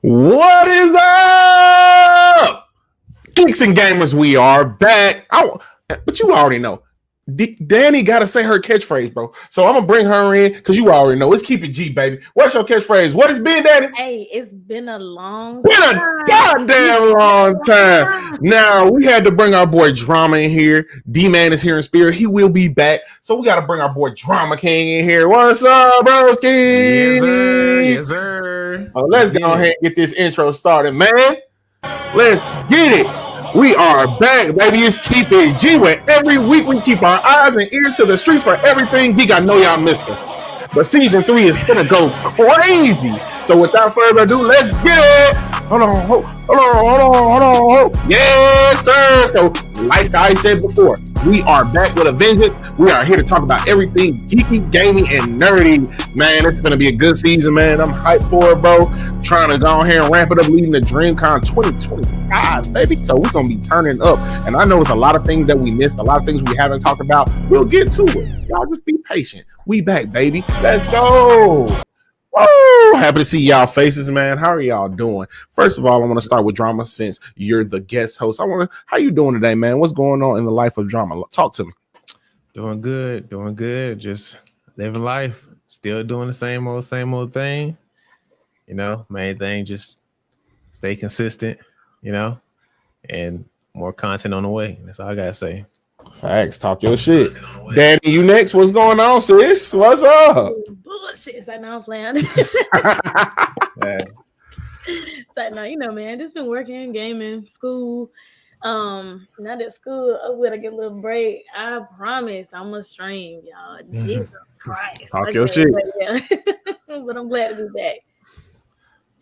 What is up? Geeks and gamers, we are back. But you already know. Danny got to say her catchphrase, bro. So I'm going to bring her in because you already know. Let's keep it G, baby. What's your catchphrase? What has been, Danny? Hey, it's been a goddamn long time. Now, we had to bring our boy Drama in here. D-Man is here in spirit. He will be back. So we got to bring our boy Drama King in here. What's up, broski? Yes, sir. Yes, sir. Let's go ahead and get this intro started, man. Let's get it. We are back, baby. It's Keep It G, where every week we keep our eyes and ears to the streets for everything geek. I know y'all missed it. But season 3 is gonna go crazy. So without further ado, let's get it. Hold on. Yes, sir. So like I said before, we are back with a vengeance. We are here to talk about everything geeky, gaming, and nerdy. Man, it's gonna be a good season, man. I'm hyped for it, bro. Trying to go ahead and ramp it up, leading to DreamCon 2025, baby. So we're gonna be turning up. And I know it's a lot of things that we missed, a lot of things we haven't talked about. We'll get to it. Y'all just be patient. We back, baby. Let's go. Woo! Happy to see y'all faces, man. How are y'all doing? First of all, I want to start with Drama since you're the guest host. How you doing today, man? What's going on in the life of Drama? Talk to me. Doing good. Just living life. Still doing the same old thing. You know, main thing, just stay consistent, you know, and more content on the way. That's all I gotta say. Facts. Talk your shit. Daddy, you next. What's going on, sis? What's up? Bullshit. I know I'm playing. It's like, no, you know, man, just been working, gaming, school. Now that school, when I get a little break, I promise I'm gonna stream, y'all. Jesus Christ. Talk your shit. But I'm glad to be back.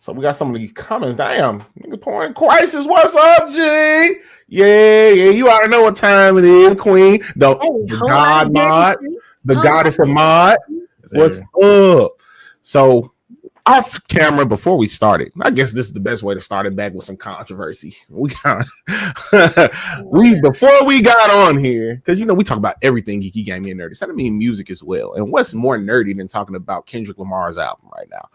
So we got some of the comments. Damn, nigga pouring crisis. What's up, G? Yeah. You already know what time it is, Queen. The God mod, the goddess of mod. What's up? So off camera before we started, I guess this is the best way to start it back with some controversy. Before we got on here, because you know we talk about everything geeky, gaming, and nerdy. That mean music as well. And what's more nerdy than talking about Kendrick Lamar's album right now?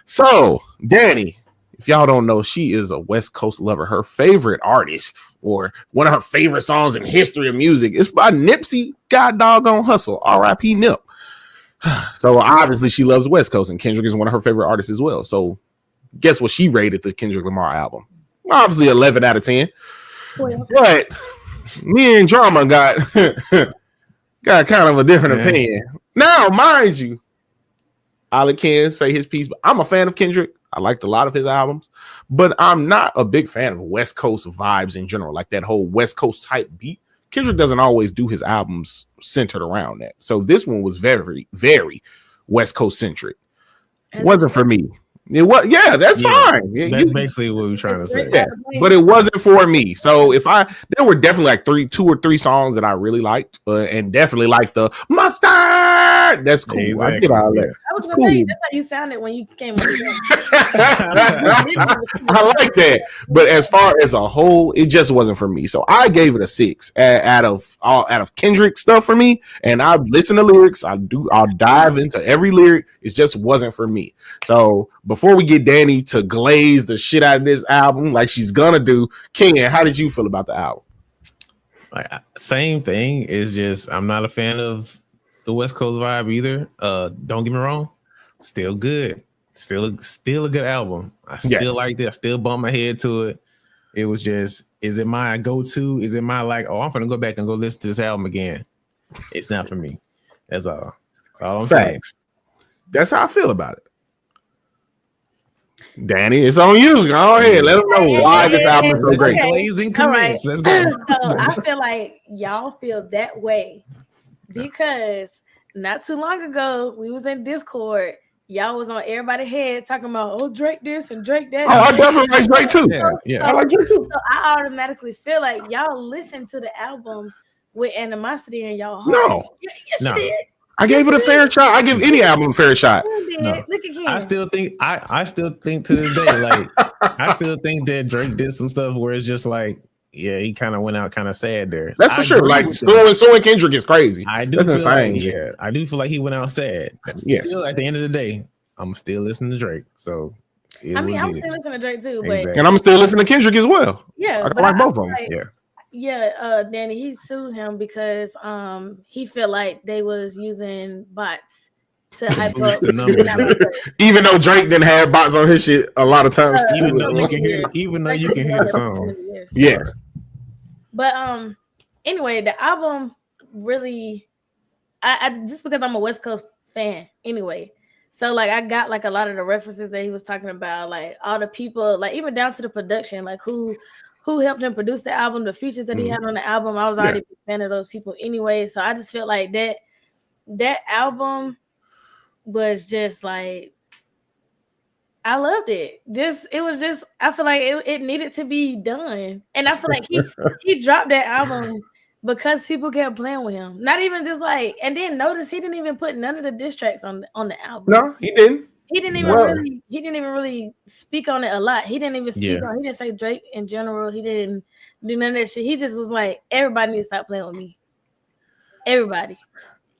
So, Danny, if y'all don't know, she is a West Coast lover. Her favorite artist, or one of her favorite songs in history of music, is by Nipsey God Doggone Hustle, R.I.P. Nip. So obviously she loves West Coast, and Kendrick is one of her favorite artists as well. So guess what she rated the Kendrick Lamar album? Obviously 11 out of 10. Well, but me and Drama got kind of a different opinion. Now, mind you, Ali can say his piece, but I'm a fan of Kendrick. I liked a lot of his albums, but I'm not a big fan of West Coast vibes in general, like that whole West Coast type beat. Kendrick doesn't always do his albums centered around that. So this one was very, very West Coast centric. Wasn't for me. It was, that's fine. That's basically what we're trying to say. Yeah, but it wasn't for me. So there were definitely like 2 or 3 songs that I really liked, and definitely like the mustard. That's cool. Exactly. I get all that. I was gonna say, that's how you sounded when you came on. I like that, but as far as a whole, it just wasn't for me. So I gave it a 6 out of Kendrick stuff for me. And I listen to lyrics. I'll dive into every lyric. It just wasn't for me. So before we get Danny to glaze the shit out of this album like she's gonna do, Ken, how did you feel about the album? Same thing. Is just I'm not a fan of the West Coast vibe either. Don't get me wrong, still good, still a good album. I still like it. I still bump my head to it. It was just, is it my go-to? Is it my like, I'm gonna go back and go listen to this album again? It's not for me. That's all. That's all I'm saying. That's how I feel about it. Danny, it's on you. Go ahead. Let them know why this album is so great. Glazing comments. Let's go. So I feel like y'all feel that way because not too long ago we was in Discord. y'all was on everybody's head talking about Drake this and Drake that. Oh, I definitely like Drake too. Yeah. I like Drake too. So I automatically feel like y'all listen to the album with animosity in y'all heart. No. Yes, you did. I gave it a fair shot. I give any album a fair shot. No. Look again. I still think to this day, like I still think that Drake did some stuff where it's just like, yeah, he kind of went out kind of sad there. That's for sure. Like suing Kendrick is crazy. I do That's insane. Like, I do feel like he went out sad. Yes. Still, at the end of the day, I'm still listening to Drake. So I mean, I'm still listening to Drake too, but and I'm still listening to Kendrick as well. Yeah, I like both of them. Danny, he sued him because he felt like they was using bots to hype up the numbers. Even though Drake didn't have bots on his shit a lot of times too. Even though you can hear the song. Yes. But anyway, the album really I just because I'm a West Coast fan anyway. So like I got like a lot of the references that he was talking about, like all the people, like even down to the production, like who helped him produce the album, the features that he had on the album. I was already a fan of those people anyway. So I just felt like that album was just like, I loved it. I feel like it needed to be done. And I feel like he dropped that album because people kept playing with him. Not even just like, and then notice he didn't even put none of the diss tracks on the album. No, he didn't. He didn't even really speak on it a lot. He didn't even speak on. He didn't say Drake in general. He didn't do none of that shit. He just was like, everybody needs to stop playing with me. Everybody.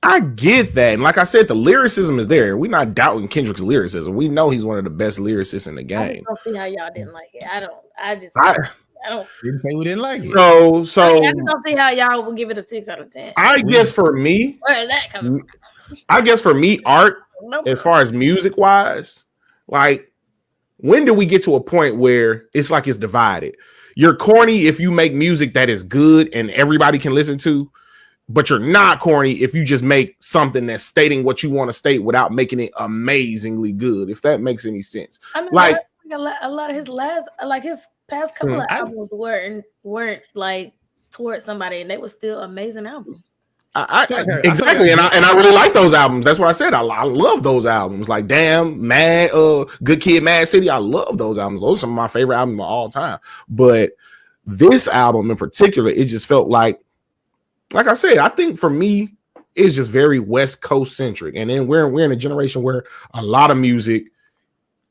I get that. And like I said, the lyricism is there. We're not doubting Kendrick's lyricism. We know he's one of the best lyricists in the game. I don't see how y'all didn't like it. I don't. Didn't say we didn't like it. So I just don't see how y'all will give it a 6 out of 10. I guess for me, where is that coming from? I guess for me, art, as far as music wise, like when do we get to a point where it's like it's divided? You're corny if you make music that is good and everybody can listen to, but you're not corny if you just make something that's stating what you want to state without making it amazingly good. If that makes any sense. I mean, like a lot of his his past couple of albums weren't like towards somebody, and they were still amazing albums. Exactly, and I really like those albums. That's what I said. I love those albums. Like Damn, Mad, Good Kid, Mad City. I love those albums. Those are some of my favorite albums of all time. But this album in particular, it just felt like I said, I think for me, it's just very West Coast centric. And then we're in a generation where a lot of music,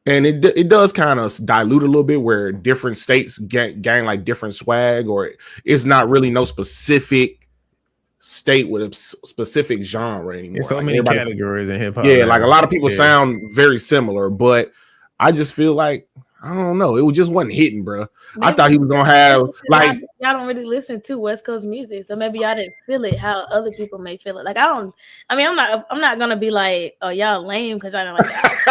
and it does kind of dilute a little bit, where different states gain like different swag, or it's not really no specific state with a specific genre anymore. There's so like many categories in hip hop. Yeah, like a lot of people sound very similar, but I just feel like, I don't know, it just wasn't hitting, bro. Maybe I thought he was gonna have like, y'all don't really listen to West Coast music, so maybe y'all didn't feel it how other people may feel it. Like I'm not gonna be like, oh, y'all lame because y'all don't like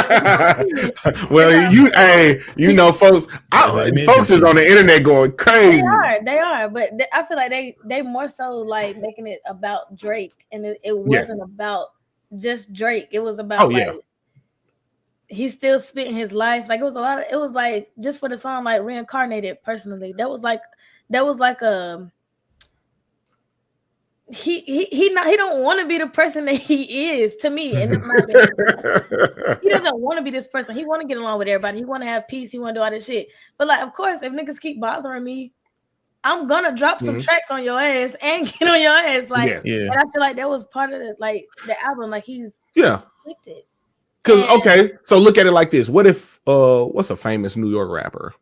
that. Well, you know, folks, folks is on the internet going crazy. They are, but I feel like they more so like making it about Drake, and it wasn't about just Drake. It was about he's still spitting his life. Like it was like just for the song, like Reincarnated. Personally, that was like he don't want to be the person that he is to me. And he doesn't want to be this person. He want to get along with everybody. He want to have peace. He want to do all this shit. But like, of course, if niggas keep bothering me, I'm gonna drop some tracks on your ass and get on your ass. Like, and I feel like that was part of the album. Like he's conflicted. Because okay, so look at it like this: what if what's a famous New York rapper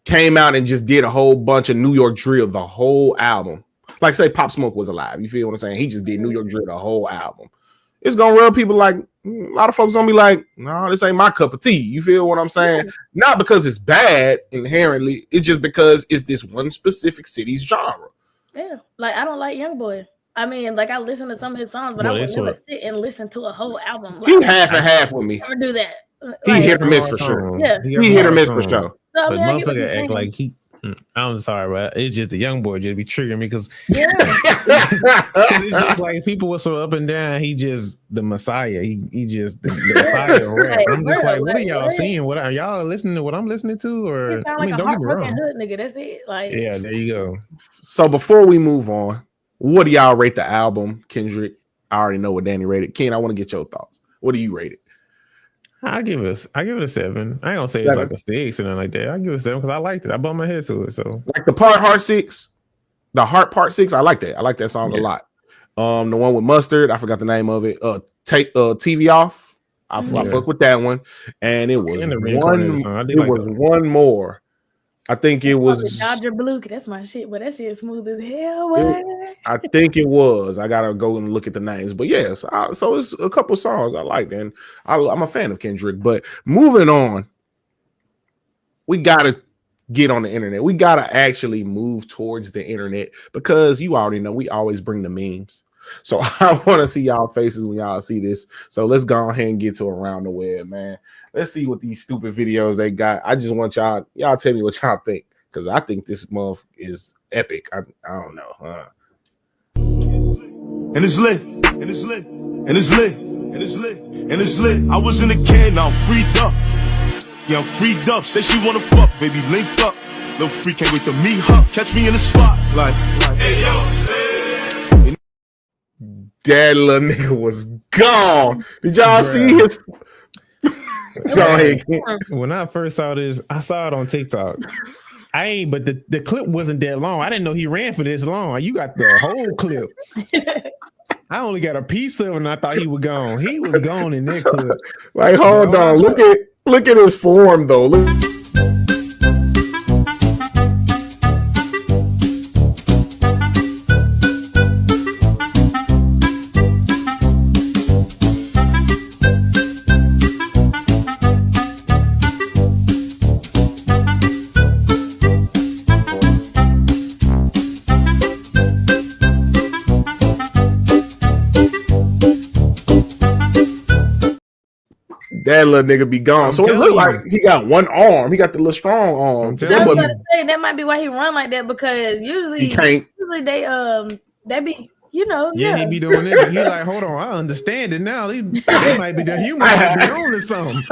came out and just did a whole bunch of New York drill the whole album? Like say Pop Smoke was alive. You feel what I'm saying? He just did New York drill the whole album. It's gonna rub people like a lot of folks gonna be like, no, this ain't my cup of tea. You feel what I'm saying? Not because it's bad inherently, it's just because it's this one specific city's genre. Yeah, like I don't like YoungBoy. I mean, like I listen to some of his songs, but I would never sit and listen to a whole album. Like, he half and half with me. Never do that. He hit or miss for sure. Yeah, he hit or miss for sure. So, but motherfucker act like he. I'm sorry, but it's just the YoungBoy just be triggering me because it's just like people were so up and down. He just the Messiah. He just the Messiah. Right? I'm just like, what are y'all seeing? What are y'all listening to? What I'm listening to? Or he sound like a heartbroken hood nigga. That's it. Like yeah, there you go. So before we move on, what do y'all rate the album, Kendrick? I already know what Danny rated. Ken, I want to get your thoughts. What do you rate it? I give it a 7. I ain't gonna say 7. it's like a 6 or nothing like that. I give it a 7 because I liked it. I bumped my head to it. So like the Heart 6, the Heart Part 6. I like that. I like that song a lot. The one with Mustard, I forgot the name of it. Take TV Off. I fuck with that one. And it was one more. I think it was Dodger Blue. That's my shit, but that shit is smooth as hell. Boy. I think it was. I gotta go and look at the names, but yes. So it's a couple songs I like, and I'm a fan of Kendrick. But moving on, we gotta get on the internet. We gotta actually move towards the internet because you already know we always bring the memes. So I want to see y'all faces when y'all see this. So let's go ahead and get to Around the Web, man. Let's see what these stupid videos they got. I just want y'all tell me what y'all think, because I think this month is epic. I don't know. And it's lit. And it's lit. And it's lit. And it's lit. And it's lit. I was in the can, now I'm freed up. Yeah, I'm freed up. Say she wanna fuck, baby, link up. Little freak can't wait to meet her. Catch me in the spot, like hey yo, say. That little nigga was gone. Did y'all see his? Go ahead. When I first saw this, I saw it on TikTok. But the clip wasn't that long. I didn't know he ran for this long. You got the whole clip. I only got a piece of it, and I thought he was gone. He was gone in that clip. Like, hold on, look at his form though. Look. That little nigga be gone. So it looked like he got one arm. He got the little strong arm. I was about to say that might be why he run like that, because usually they be, you know. Yeah, he be doing it. He like, hold on, I understand it now. He might be the human might be on or something.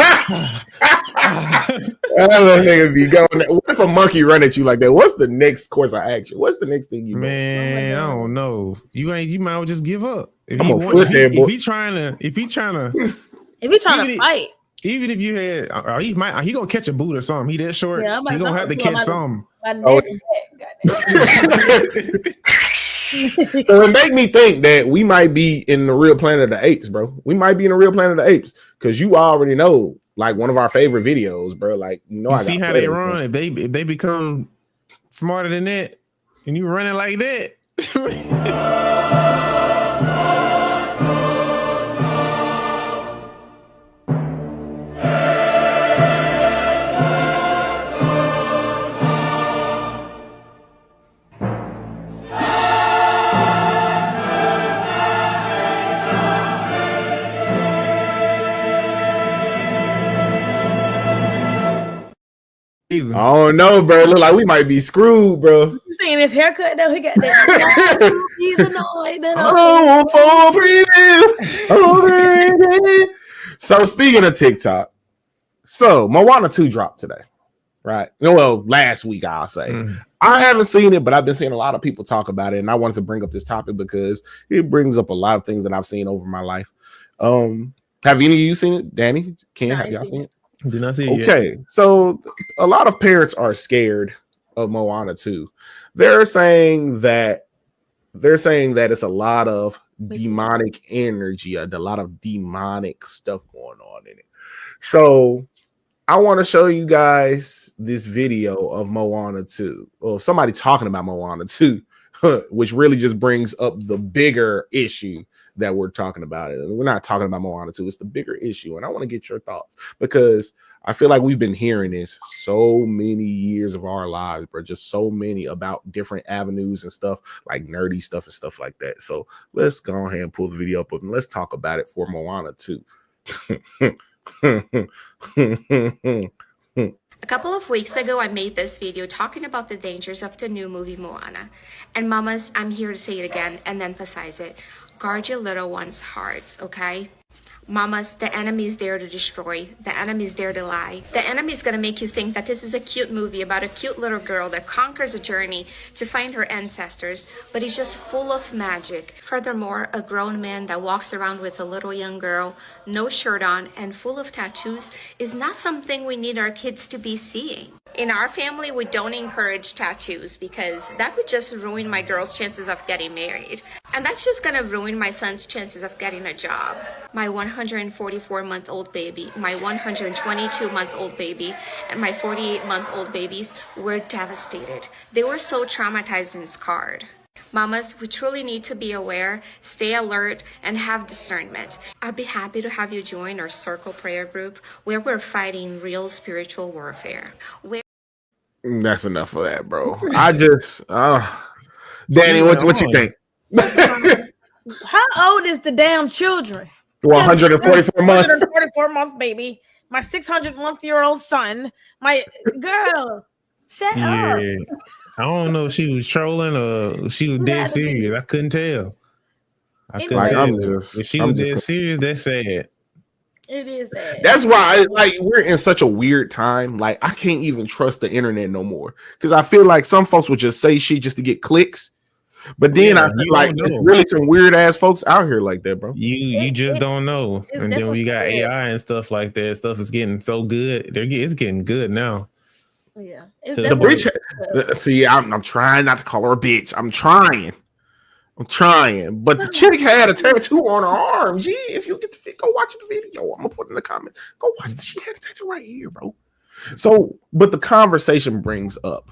That little nigga be going. What if a monkey run at you like that? What's the next course of action? What's the next thing you man? I don't know. You might well just give up. If he trying to fight, even if you had, he gonna catch a boot or something. He that short. Yeah, he gonna have to catch something. So it made me think that we might be in the real Planet of the Apes, bro. We might be in the real Planet of the Apes, because you already know, like, one of our favorite videos, bro. Like, I see how they run. If they become smarter than that, and you running like that. I don't know, bro. Look like we might be screwed, bro. You seeing his haircut though? He got that. So speaking of TikTok, so Moana 2 dropped today, right? Well, last week I'll say. I haven't seen it, but I've been seeing a lot of people talk about it, and I wanted to bring up this topic because it brings up a lot of things that I've seen over my life. Have any of you seen it, Danny? Have y'all seen it? Did not see it okay yet. So a lot of parents are scared of Moana 2. They're saying that it's a lot of demonic energy, a lot of demonic stuff going on in it. So I want to show you guys this video of Moana 2, or somebody talking about Moana 2, which really just brings up the bigger issue that we're talking about. We're not talking about Moana 2. It's the bigger issue. And I want to get your thoughts, because I feel like we've been hearing this so many years of our lives, bro. Just so many about different avenues and stuff, like nerdy stuff and stuff like that. So let's go ahead and pull the video up and let's talk about it for Moana 2. A couple of weeks ago, I made this video talking about the dangers of the new movie Moana. And mamas, I'm here to say it again and emphasize it. Guard your little ones' hearts, okay? Mamas, the enemy is there to destroy. The enemy is there to lie. The enemy is going to make you think that this is a cute movie about a cute little girl that conquers a journey to find her ancestors, but it's just full of magic. Furthermore, a grown man that walks around with a little young girl, no shirt on, and full of tattoos is not something we need our kids to be seeing. In our family, we don't encourage tattoos because that would just ruin my girl's chances of getting married. And that's just gonna ruin my son's chances of getting a job. My 144-month-old baby, my 122-month-old baby, and my 48-month-old babies were devastated. They were so traumatized and scarred. Mamas, we truly need to be aware, stay alert, and have discernment. I'd be happy to have you join our circle prayer group where we're fighting real spiritual warfare. That's enough of that, bro. I just, Danny, what you think? How old is the damn children? 144 months. 144 months, baby. My 600-month-year-old son. My girl. Shut up. I don't know if she was trolling or she was dead serious. I couldn't tell. If she was dead serious, that's sad. It is sad. That's why we're in such a weird time. Like, I can't even trust the internet no more. Because I feel like some folks would just say shit just to get clicks. But then I feel like there's really some weird ass folks out here like that, bro. You just don't know. And then we got AI and stuff like that. Stuff is getting so good. It's getting good now. Yeah. The bitch. See, I'm trying not to call her a bitch. I'm trying. But the chick had a tattoo on her arm. Gee, if you get the video, go watch the video. I'm gonna put it in the comments. Go watch it. She had a tattoo right here, bro. So, but the conversation brings up,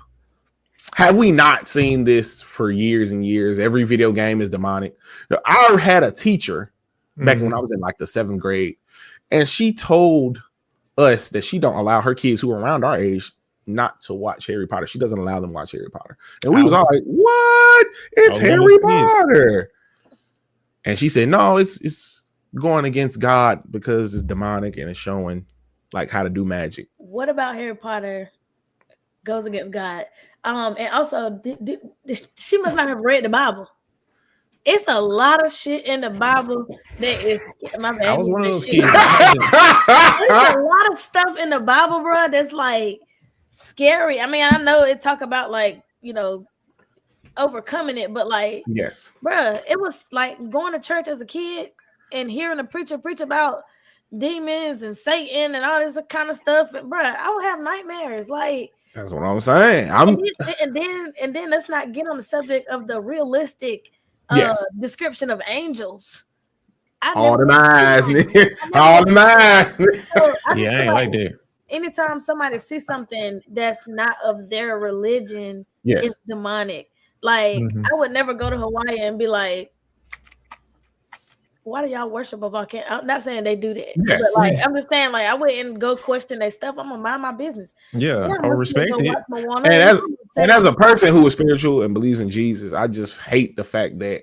have we not seen this for years and years? Every video game is demonic. I had a teacher back when I was in like the 7th grade, and she told us that she don't allow her kids who are around our age not to watch Harry Potter. She doesn't allow them to watch Harry Potter. And we was all like, what? It's Harry Potter. And she said, no, it's going against God because it's demonic and it's showing like how to do magic. What about Harry Potter goes against God? And also, she must not have read the Bible. It's a lot of shit in the Bible that is. My bad. I was one of those kids. There's a lot of stuff in the Bible, bro, that's like scary. I mean, I know it talk about like, overcoming it, but like, yes, bro, it was like going to church as a kid and hearing a preacher preach about demons and Satan and all this kind of stuff. And bro, I would have nightmares. Like, that's what I'm saying. And then let's not get on the subject of the realistic description of angels. All the eyes. Yeah, I ain't like that. Anytime somebody sees something that's not of their religion, it's demonic. Like, I would never go to Hawaii and be like, why do y'all worship a volcano? I'm not saying they do that. But like, I'm just saying, like, I wouldn't go question their stuff. I'm gonna mind my business. Yeah, I respect it. And as a person who is spiritual and believes in Jesus, I just hate the fact that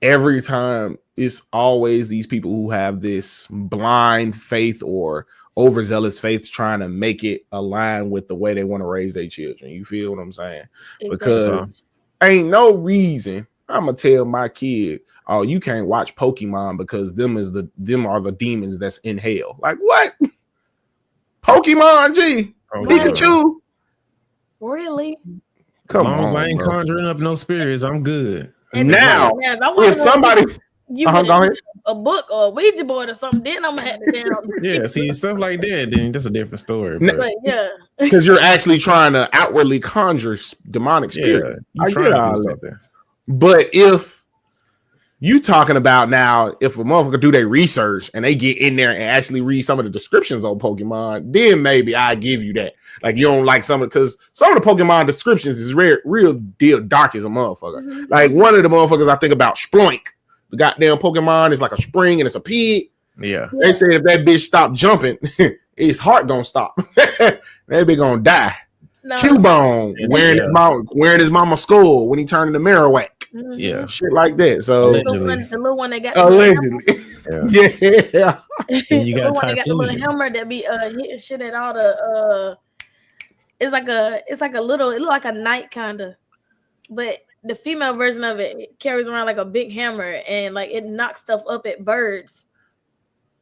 every time it's always these people who have this blind faith or overzealous faith trying to make it align with the way they want to raise their children. You feel what I'm saying? Exactly. Because ain't no reason I'm gonna tell my kid, oh, you can't watch Pokemon because them are the demons that's in hell. Like, what? Pokemon, Pikachu. Really? Come on, as I ain't conjuring up no spirits, I'm good. And now, if somebody a book or a Ouija board or something, then I'm gonna have to down. Yeah, see, stuff like that, then that's a different story. But yeah, because you're actually trying to outwardly conjure demonic spirits. I get all that. But if you talking about now, if a motherfucker do their research and they get in there and actually read some of the descriptions on Pokemon, then maybe I give you that. Like, you don't like some of, because some of the Pokemon descriptions is real deal dark as a motherfucker. Mm-hmm. Like, one of the motherfuckers I think about, Sploink, the goddamn Pokemon is like a spring and it's a pig. Yeah. They say if that bitch stop jumping, his heart gonna stop. That bitch gonna die. No. Cubone wearing his mama's skull when he turned into Marowak. Mm-hmm. Yeah, shit like that. So the little one that got allegedly, yeah. And you got the little hammer that be hitting shit at all the it's like a little, it look like a knight kind of, but the female version of it carries around like a big hammer and like it knocks stuff up at birds.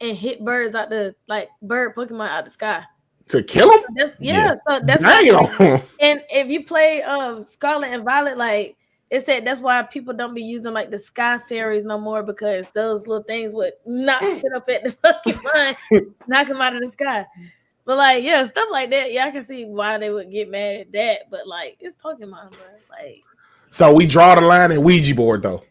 and hit birds out the bird Pokemon out the sky. To kill them? So that's why. And if you play Scarlet and Violet, like it said, that's why people don't be using like the sky fairies no more, because those little things would knock shit up at the Pokemon, knock them out of the sky. But like, yeah, stuff like that. Yeah, I can see why they would get mad at that. But like, it's Pokemon, bro. Like, so we draw the line at Ouija board though.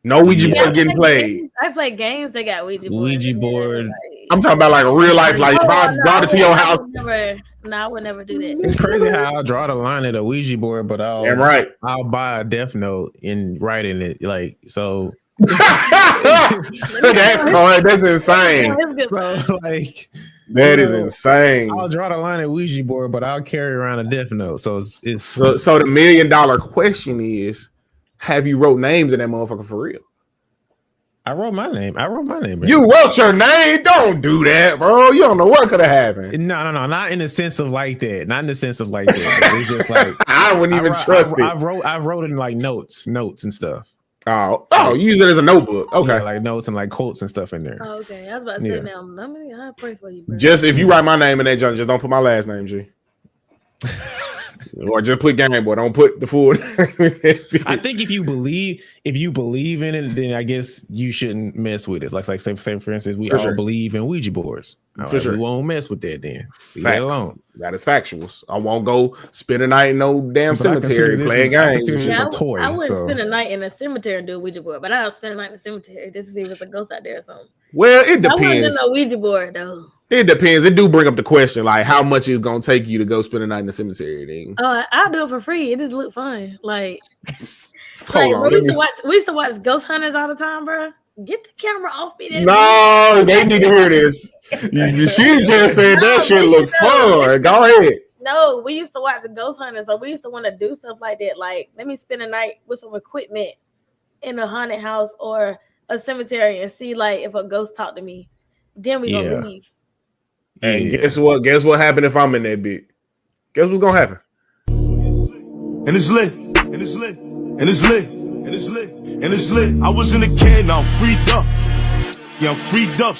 No Ouija board getting played. I play games that got Ouija board. Like, I'm talking about like real life. Like if I brought it to your house. I would never do that. It's crazy how I'll draw the line at a Ouija board, but I'll buy a Death Note and write in it. Like, so. That's correct. That's insane. So, like, that is insane. I'll draw the line at Ouija board, but I'll carry around a Death Note. So it's so the $1 million question is, have you wrote names in that motherfucker for real? I wrote my name. Bro. You wrote your name? Don't do that, bro. You don't know what could have happened. No. Not in the sense of like that. Not in the sense of like that. It's just like I wouldn't even trust it. I wrote in like notes and stuff. Oh, you use it as a notebook. Okay. Yeah, like notes and like quotes and stuff in there. Oh, okay. I was about to say now. I'll pray for you, bro. Just if you write my name in that junk, just don't put my last name, G. Or just put Game Boy. Don't put the full name. I think if you believe in it, then I guess you shouldn't mess with it. Like say for instance, we all believe in Ouija boards. We won't mess with that then. Leave it alone. That is factuals. I won't go spend a night in no damn cemetery playing games. It's a toy. I wouldn't spend a night in a cemetery and do a Ouija board, but I'll spend a night in a cemetery just to see if there's a ghost out there or something. Well, it depends. I wouldn't do no Ouija board though. It depends. It do bring up the question, like how much it's gonna take you to go spend a night in the cemetery. Then I'll do it for free. It just look fun. Like, on, we used to watch Ghost Hunters all the time, bro. Get the camera off me. No, they need to hear this. She just said that shit look fun. Go ahead. No, we used to watch the Ghost Hunters, so we used to want to do stuff like that. Like, let me spend a night with some equipment in a haunted house or a cemetery and see like if a ghost talk to me. Then we gonna leave. And guess what? Guess what happened if I'm in that bit? Guess what's gonna happen? And it's lit. And it's lit. And it's lit. And it's lit. And it's lit. I was in the can, now I'm freed up. Yeah, I'm freed up.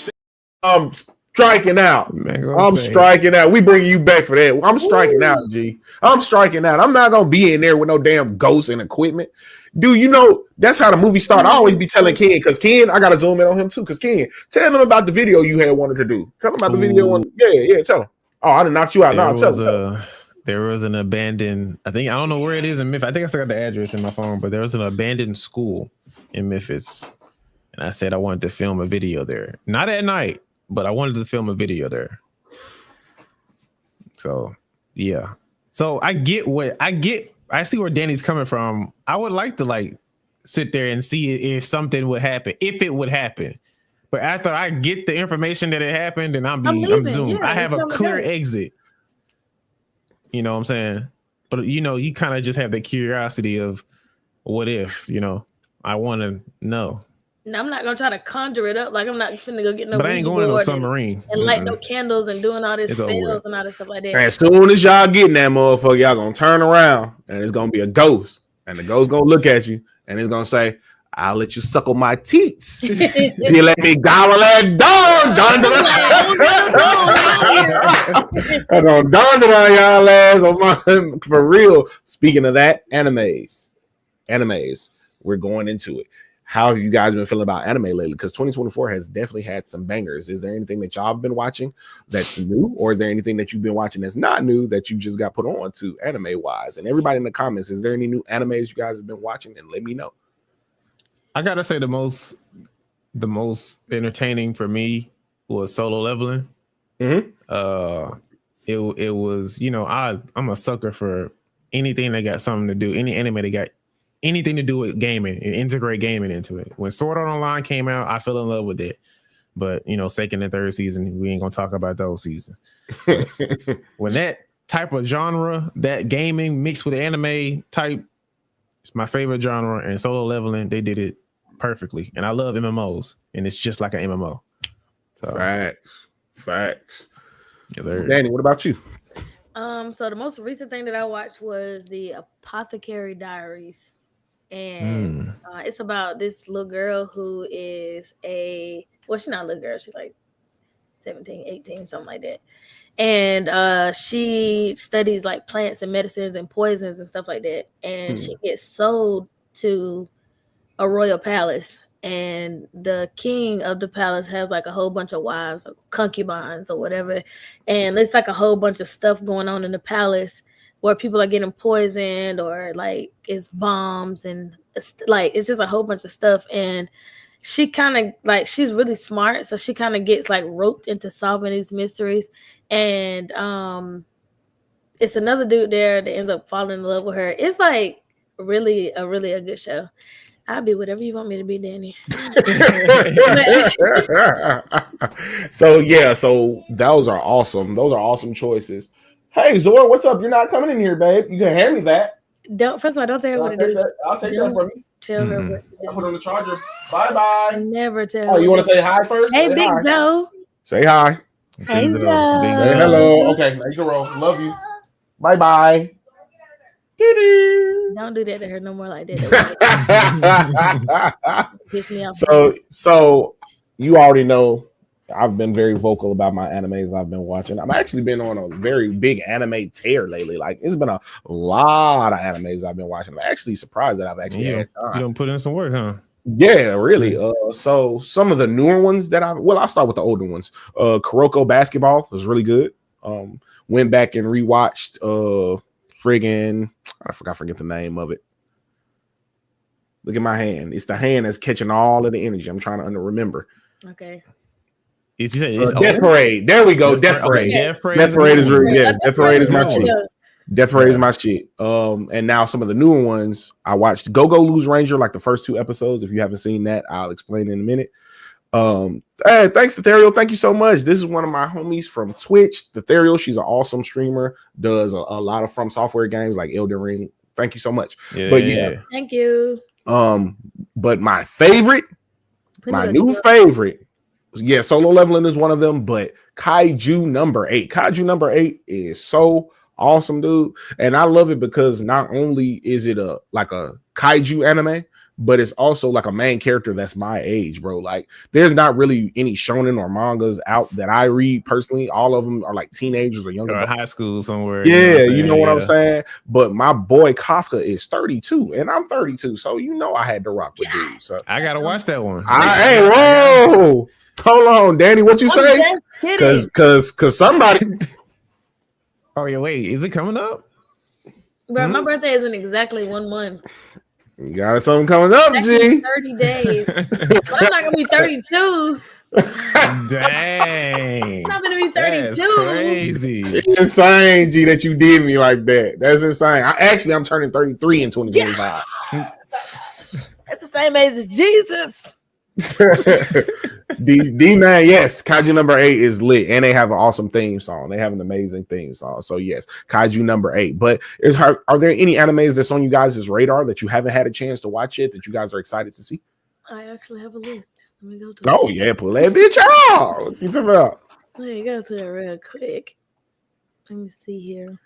I'm striking out. I'm striking out. We bring you back for that. I'm striking out, G. I'm striking out. I'm not gonna be in there with no damn ghosts and equipment. Dude, you know, that's how the movie started. I always be telling Ken, because Ken, I gotta zoom in on him too. Because Ken, tell him about the video you had wanted to do. Tell him about the video. Yeah, tell him. Oh, I done knocked you out. Tell him. There was an abandoned, I don't know where it is in Memphis. I think I still got the address in my phone, but there was an abandoned school in Memphis. And I said I wanted to film a video there. Not at night, but I wanted to film a video there. So, yeah. So I see where Danny's coming from. I would like to like sit there and see if something would happen, if it would happen. But after I get the information that it happened, then I'm zoomed. Yeah, I have a clear exit. You know what I'm saying? But you know, you kind of just have the curiosity of what if, you know, I want to know. No, I'm not gonna try to conjure it up. Like I'm not finna go get no. But I ain't going to a submarine and light no candles and doing all this spells and all this stuff like that. As soon as y'all getting that motherfucker, y'all gonna turn around and it's gonna be a ghost, and the ghost gonna look at you and it's gonna say, "I'll let you suckle my teats. You let me gobble that dong. Don't darn it on y'all ass. For real. Speaking of that, animes. We're going into it. How have you guys been feeling about anime lately? Because 2024 has definitely had some bangers. Is there anything that y'all have been watching that's new? Or is there anything that you've been watching that's not new that you just got put on to anime-wise? And everybody in the comments, is there any new animes you guys have been watching? And let me know. I gotta say the most entertaining for me was Solo Leveling. Mm-hmm. It was, you know, I'm a sucker for anything that got something to do, any anime that got anything to do with gaming and integrate gaming into it. When Sword Art Online came out, I fell in love with it. But you know, second and third season, we ain't gonna talk about those seasons. When that type of genre, that gaming mixed with anime type, it's my favorite genre. And Solo Leveling, they did it perfectly. And I love MMOs, and it's just like an MMO. So facts. Yes, sir. Danny, what about you? So the most recent thing that I watched was the Apothecary Diaries. and it's about this little girl who is she's not a little girl, she's like 17, 18, something like that. And she studies like plants and medicines and poisons and stuff like that. And she gets sold to a royal palace. And the king of the palace has like a whole bunch of wives or concubines or whatever. And it's like a whole bunch of stuff going on in the palace where people are getting poisoned or like it's bombs and it's just a whole bunch of stuff. And she kind of like, she's really smart. So she kind of gets like roped into solving these mysteries. And it's another dude there that ends up falling in love with her. It's like really a good show. I'll be whatever you want me to be, Danny. So those are awesome. Those are awesome choices. Hey, Zora, what's up? You're not coming in here, babe. You can hand me that. First of all, don't tell her what to do. I'll take that from you. Tell her what to do. I'll put on the charger. Bye-bye. Never tell her. Oh, you want to say hi first? Hey, say Big hi. Zoe. Say hi. Hey, Zoe. Say hello. Okay, now you can roll. Love you. Bye-bye. Don't do that to her no more like that. Piss me off. So you already know I've been very vocal about my animes I've been watching. I've actually been on a very big anime tear lately. Like it's been a lot of animes I've been watching. I'm actually surprised that I've actually had time. You don't put in some work, huh? Yeah, really. So some of the newer ones that I'll start with the older ones. Kuroko Basketball was really good. Went back and rewatched I forget the name of it. Look at my hand. It's the hand that's catching all of the energy. I'm trying to remember. Okay. It's Death Parade. There we go. Death Parade. Death Parade is really good. Death Parade is my shit. Death Parade is my shit. And now some of the newer ones, I watched Go Lose Ranger, like the first 2 episodes. If you haven't seen that, I'll explain in a minute. Hey, thanks, Thetherial. Thank you so much. This is one of my homies from Twitch. Thetherial, she's an awesome streamer, does a lot of From Software games like Elden Ring. Thank you so much. Yeah. Thank you. But my favorite, my new favorite, Solo Leveling is one of them, but Kaiju number 8. Kaiju number 8 is so awesome, dude. And I love it because not only is it a kaiju anime, but it's also like a main character that's my age, bro. Like there's not really any shonen or mangas out that I read personally. All of them are like teenagers or younger. Or high school somewhere. Yeah, you know what I'm saying? But my boy Kafka is 32 and I'm 32. So I had to rock with dude. So I gotta watch that one. Hey, whoa. Hold on, Danny. What you say? Cause somebody. Oh yeah, wait, is it coming up? Bro, my birthday is in exactly 1 month. You got something coming up, G. 30 days. But I'm not gonna be 32. Dang. I'm not gonna be 32. That's crazy. It's insane, G, that you did me like that. That's insane. I'm turning 33 in 2025. That's the same age as Jesus. D9, yes, Kaiju number 8 is lit, and they have an awesome theme song. They have an amazing theme song. So yes, Kaiju number 8. But are there any animes that's on you guys' radar that you haven't had a chance to watch yet that you guys are excited to see? I actually have a list. Let me go to Oh it. yeah, pull that bitch out. What you talking about? Let me go to it real quick. Let me see here.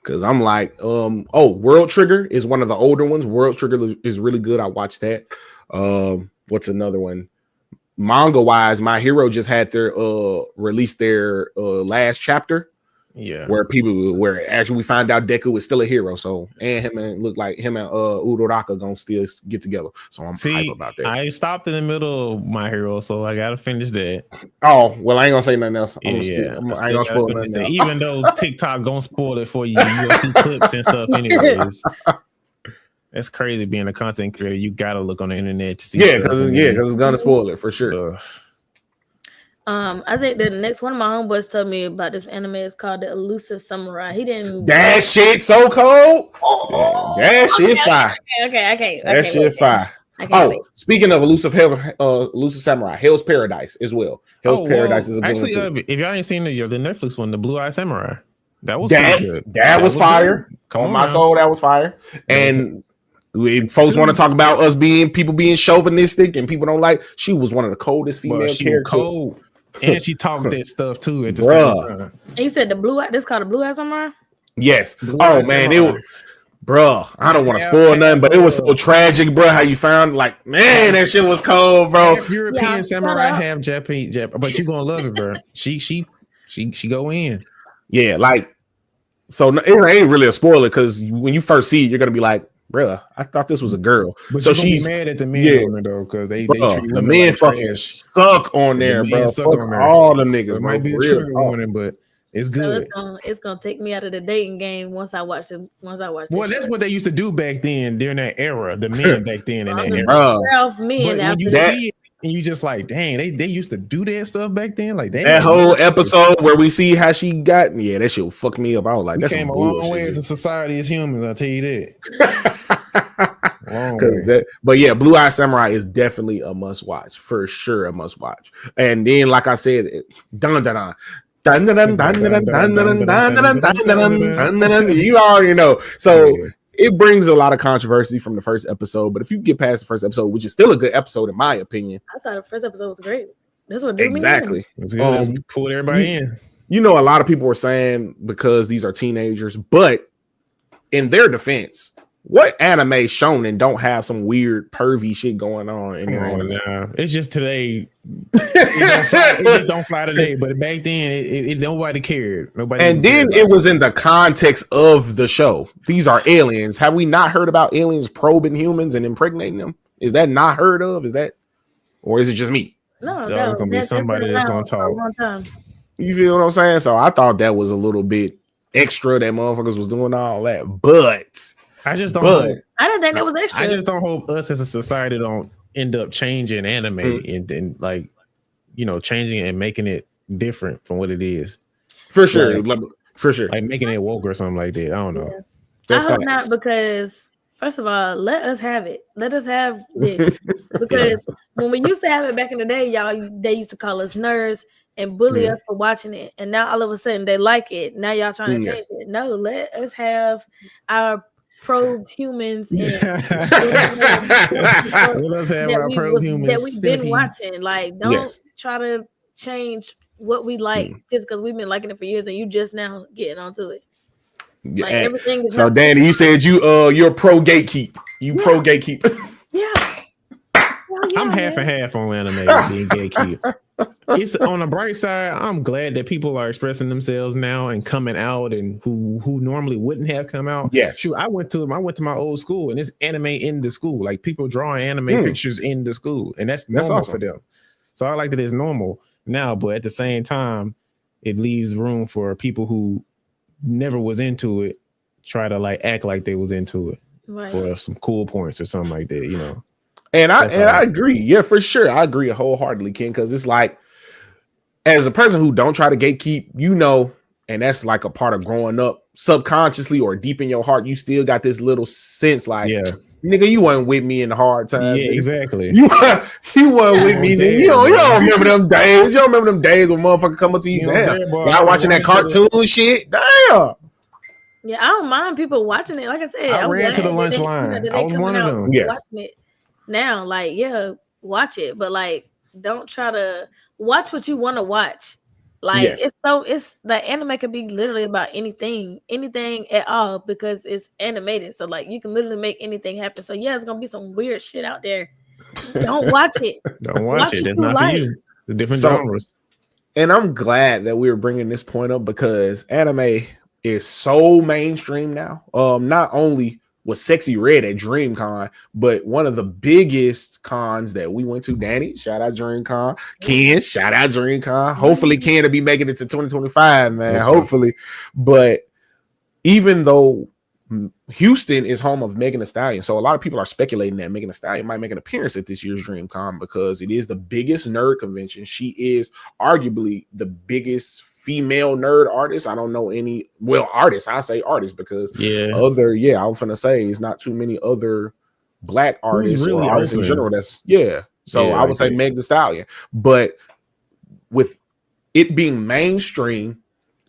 Cause I'm like, World Trigger is one of the older ones. World Trigger is really good. I watched that. What's another one? Manga wise, My Hero just had their release their last chapter. Yeah, where actually we find out Deku is still a hero. So him and Uraraka gonna still get together. So I'm hype about that. I stopped in the middle of My Hero, so I gotta finish that. Oh well, I ain't gonna say nothing else. I ain't gonna spoil nothing else. Even though TikTok gonna spoil it for you, you'll see clips and stuff anyways. That's crazy being a content creator. You gotta look on the internet to see. Because it's gonna spoil it for sure. I think the next one of my homeboys told me about this anime is called The Elusive Samurai. He didn't. That shit so cold. That shit fire. Okay. That shit fire. Speaking of Elusive Samurai, Hell's Paradise as well. Hell's Paradise is a good one too. If y'all ain't seen the Netflix one, the Blue Eye Samurai, that was pretty good. That was fire. Come on, my soul, that was fire. And folks want to talk about us people being chauvinistic and people don't like. She was one of the coldest female characters. Cold. And she talked that stuff too at the same time. And you said the Blue Eye. This called the Blue Eye Samurai. Yes. Oh man, bro, I don't want to spoil nothing, but it was so tragic, bro. How you found, like, man, that shit was cold, bro. Half European samurai, half Japanese, but you gonna love it, bro. She go in. Yeah, like, so it ain't really a spoiler because when you first see it, you're gonna be like, bro, I thought this was a girl. But so she's mad at the men though, because they treat the men like fucking suck on there, bro. Fuck all them niggas, it might be a trigger warning, but it's good. So it's gonna take me out of the dating game once I watch it. Well, that's what they used to do back then during that era. The men back then in that era. But when you see it and you just like, dang, they used to do that stuff back then. Like that whole episode where we see how she got, that shit fucked me up. I was like, that's came a long way as a society as humans. I'll tell you that. But yeah, Blue Eye Samurai is definitely a must watch for sure. A must watch. And then, like I said, you already know. So it brings a lot of controversy from the first episode, but if you get past the first episode, which is still a good episode in my opinion, I thought the first episode was great. That's what exactly pulled everybody in. You know, a lot of people were saying because these are teenagers, but in their defense, what anime shonen don't have some weird pervy shit going on in their anime? It's just today. It just don't fly today. But back then, it nobody cared. Nobody. And then it was in the context of the show. These are aliens. Have we not heard about aliens probing humans and impregnating them? Is that not heard of? Is that, or is it just me? No, it's gonna be somebody that's gonna talk. You feel what I'm saying? So I thought that was a little bit extra that motherfuckers was doing all that, but. I just don't. Hope, I didn't think that was extra. I just don't hope us as a society don't end up changing anime and like, changing it and making it different from what it is. For sure, like making it woke or something like that. I don't know. I hope not, because first of all, let us have it. Let us have this, because when we used to have it back in the day, they used to call us nerds and bully us for watching it, and now all of a sudden they like it. Now y'all trying to change it. No, let us have our probed humans and that we've been watching. Like, don't try to change what we like just because we've been liking it for years and you just now getting onto it. Like, everything is so Danny, you said you're pro gatekeep. Pro gatekeep. I'm half and half on anime being gatekeep. It's on the bright side. I'm glad that people are expressing themselves now and coming out, and who normally wouldn't have come out. Yes, shoot, I went to my old school, and it's anime in the school. Like, people drawing anime pictures in the school, and that's normal awesome for them. So I like that it's normal now, but at the same time, it leaves room for people who never was into it try to like act like they was into it for some cool points or something like that, And I agree. Yeah, for sure. I agree wholeheartedly, Ken, because it's like, as a person who don't try to gatekeep, and that's like a part of growing up subconsciously or deep in your heart, you still got this little sense like, nigga, you weren't with me in the hard times. Yeah, exactly. You weren't with me. You don't remember them days. You don't remember them days when motherfucker come up to you. Damn, y'all watching that cartoon shit? Damn. Yeah, I don't mind people watching it. Like I said, I ran to the lunch line. I was one of them. Yeah. Watching it now, like, watch it, but like, don't try to watch what you want to watch. Like, it's the anime can be literally about anything at all, because it's animated. So like, you can literally make anything happen. So it's gonna be some weird shit out there. Don't watch it. Don't watch it. That's not for you. The different genres. And I'm glad that we were bringing this point up, because anime is so mainstream now. Not only was Sexy Red at DreamCon, but one of the biggest cons that we went to, Danny, shout out DreamCon. Ken, shout out DreamCon. Hopefully Ken will be making it to 2025, man. Hopefully. But even though Houston is home of Megan Thee Stallion, so a lot of people are speculating that Megan Thee Stallion might make an appearance at this year's DreamCon, because it is the biggest nerd convention. She is arguably the biggest female nerd artist. I don't know any artists. I say artists because I was gonna say it's not too many other black artists really or artists in general. So I would say Meg Thee Stallion. But with it being mainstream,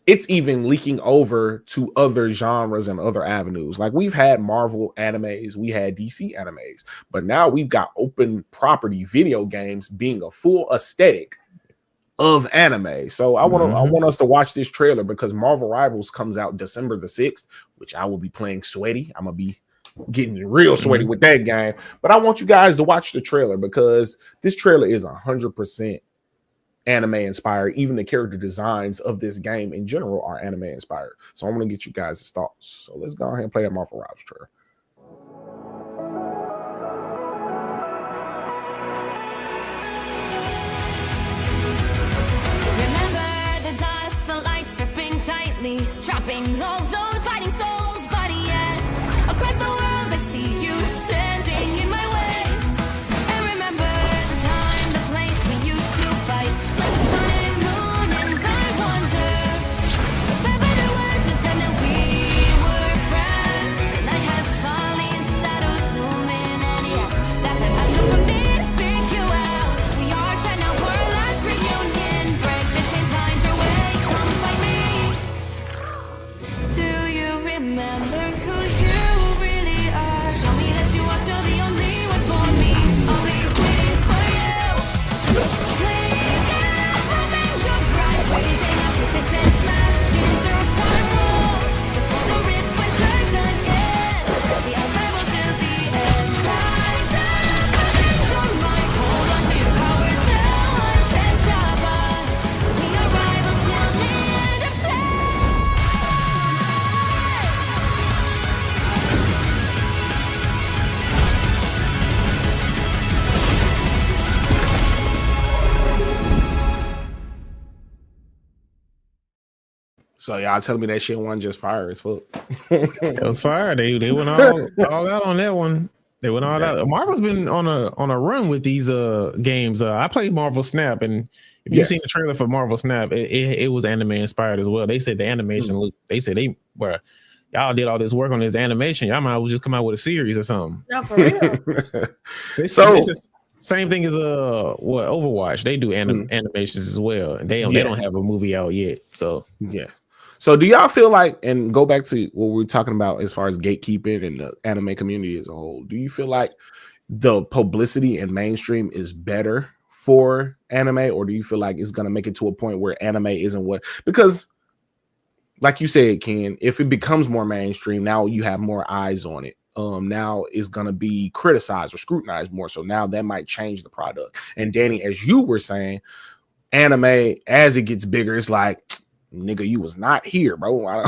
it's even leaking over to other genres and other avenues. Like, we've had Marvel animes, we had DC animes, but now we've got open property video games being a full aesthetic of anime. So I want us to watch this trailer because Marvel Rivals comes out December the 6th, which I will be playing sweaty. I'm gonna be getting real sweaty with that game. But I want you guys to watch the trailer because this trailer is 100% anime inspired. Even the character designs of this game in general are anime inspired. So I'm gonna get you guys' thoughts. So let's go ahead and play that Marvel Rivals trailer. Trapping all those fighting souls, but yet across the world I see you standing in my way. And remember the time, the place we used to fight, like the sun and moon, and I wonder remember the words that said that we were friends. The night has fallen, shadows looming, and yes, that's a pass for me to seek you out. We are set now for our last reunion. Break the chains, find your way, come find me. Do you remember who you really are? Show me that you are still the only one for me. I'll be waiting for you. Please never bend your pride. Raising up with this and smashing through firewall. Before the risk when there's none yet. The unravel till the end. Rise up, bend your mind. Hold on to your powers. No one can stop us. We are rivals till the end of time. So y'all telling me that shit wasn't just fire as fuck. It was fire. They went all out on that one. They went all out. Marvel's been on a run with these games. I played Marvel Snap, and if you've seen the trailer for Marvel Snap, it was anime inspired as well. They said the animation looked. They said y'all did all this work on this animation. Y'all might as well just come out with a series or something. No, for real. It's just same thing as Overwatch. They do animations as well, and they don't have a movie out yet. So yeah. So do y'all feel like, and go back to what we're talking about as far as gatekeeping and the anime community as a whole, do you feel like the publicity and mainstream is better for anime, or do you feel like it's going to make it to a point where anime isn't what, because like you said, Ken, if it becomes more mainstream, now you have more eyes on it. Now it's going to be criticized or scrutinized more. So now that might change the product. And Danny, as you were saying, anime, as it gets bigger, it's like, nigga, you was not here, bro.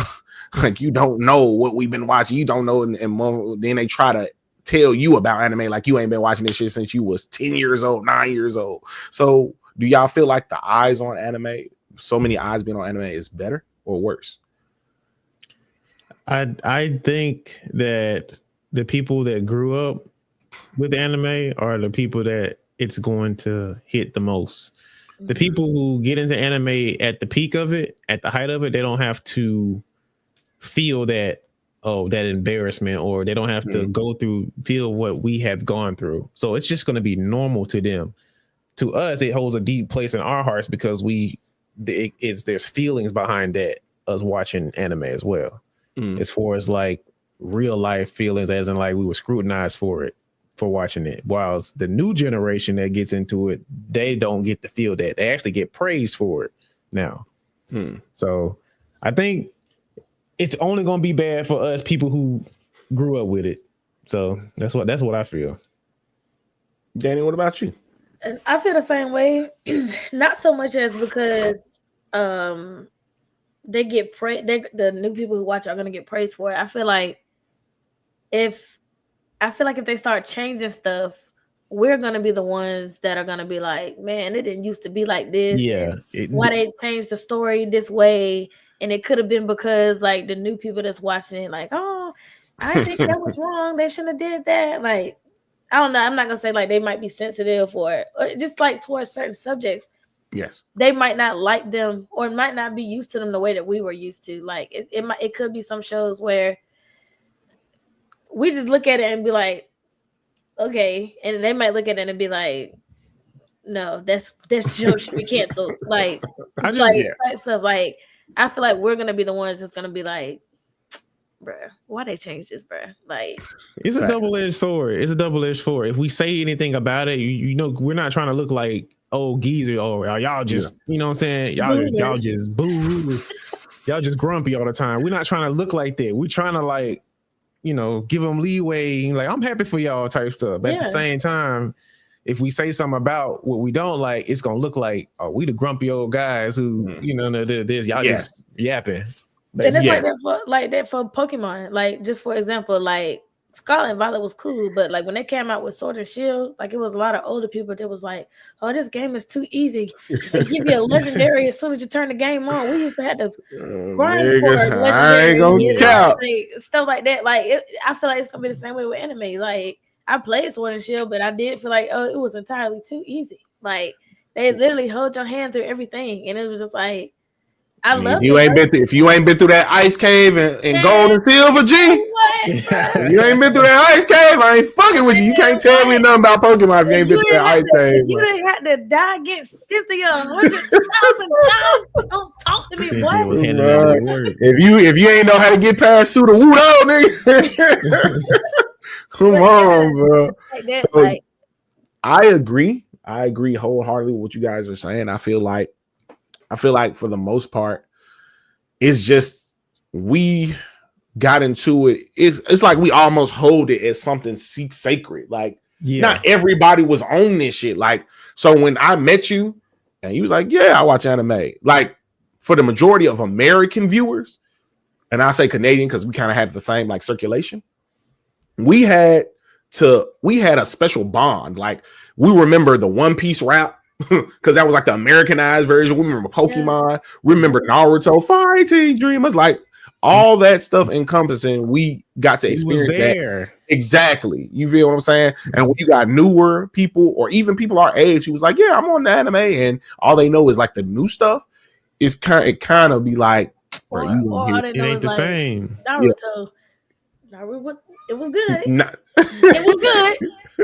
Like, you don't know what we've been watching. You don't know. And then they try to tell you about anime like you ain't been watching this shit since you was 10 years old, 9 years old. So do y'all feel like the eyes on anime, so many eyes being on anime, is better or worse? I think that the people that grew up with anime are the people that it's going to hit the most. The people who get into anime at the peak of it, at the height of it, they don't have to feel that embarrassment, or they don't have to feel what we have gone through. So it's just going to be normal to them. To us, it holds a deep place in our hearts because there's feelings behind that, us watching anime as well. As far as like real life feelings, as in like we were scrutinized for watching it. Whilst the new generation that gets into it, they don't get to feel that. They actually get praised for it now. So I think it's only going to be bad for us people who grew up with it. So that's what I feel. Danny, what about you? And I feel the same way. Not so much as because they get praised. The new people who watch are going to get praised for it. I feel like if they start changing stuff, we're going to be the ones that are going to be like, man, it didn't used to be like this. Yeah. Why they changed the story this way? And it could have been because like the new people that's watching it, like, oh, I think that was wrong. They shouldn't have did that. Like, I don't know. I'm not going to say like they might be sensitive for it, or just like towards certain subjects. Yes. They might not like them or might not be used to them the way that we were used to. Like it could be some shows where we just look at it and be like, okay. And they might look at it and be like, no, that's show should be canceled. Like, stuff like, I feel like we're gonna be the ones that's gonna be like, bruh, why they change this, bruh? Like, it's a double-edged sword. It's a double-edged sword. If we say anything about it, you know, we're not trying to look like old geezer. Oh, y'all just, you know what I'm saying? Y'all just boo. Y'all just grumpy all the time. We're not trying to look like that. We're trying to like, you know, give them leeway. Like, I'm happy for y'all type stuff. But at the same time, if we say something about what we don't like, it's gonna look like, oh, we the grumpy old guys who, you know, this y'all just yapping. And it's like that for Pokemon. Like, just for example, like Scarlet and Violet was cool, but like when they came out with Sword and Shield, like it was a lot of older people that was like, "Oh, this game is too easy. They give you a legendary as soon as you turn the game on." We used to have to grind for a legendary. I ain't gonna count. Like, stuff like that. Like I feel like it's gonna be the same way with anime. Like I played Sword and Shield, but I did feel like it was entirely too easy. Like they literally hold your hand through everything, and it was just like. If you ain't been through that ice cave and gold and silver, G. You ain't been through that ice cave. I ain't fucking with you. You can't tell me nothing about Pokemon if you ain't been through that ice cave. You ain't had to die against Cynthia $100,000. Don't talk to me, boy. If you ain't know how to get past Suda Wudo, nigga. Come on, bro. So, I agree wholeheartedly with what you guys are saying. I feel like for the most part, it's just we got into it. It's like we almost hold it as something sacred. Like not everybody was on this shit. Like, so when I met you and you was like, yeah, I watch anime. Like for the majority of American viewers, and I say Canadian because we kind of had the same like circulation. We had a special bond. Like we remember the One Piece rap. Because that was like the Americanized version. We remember Pokemon, remember Naruto, Fighting Dreamers, like all that stuff encompassing. We got to experience that. Exactly. You feel what I'm saying? And when you got newer people or even people our age, who was like, yeah, I'm on the anime, and all they know is like the new stuff, it kind of be like, it ain't the same. Naruto. Naruto, it was good. It was good.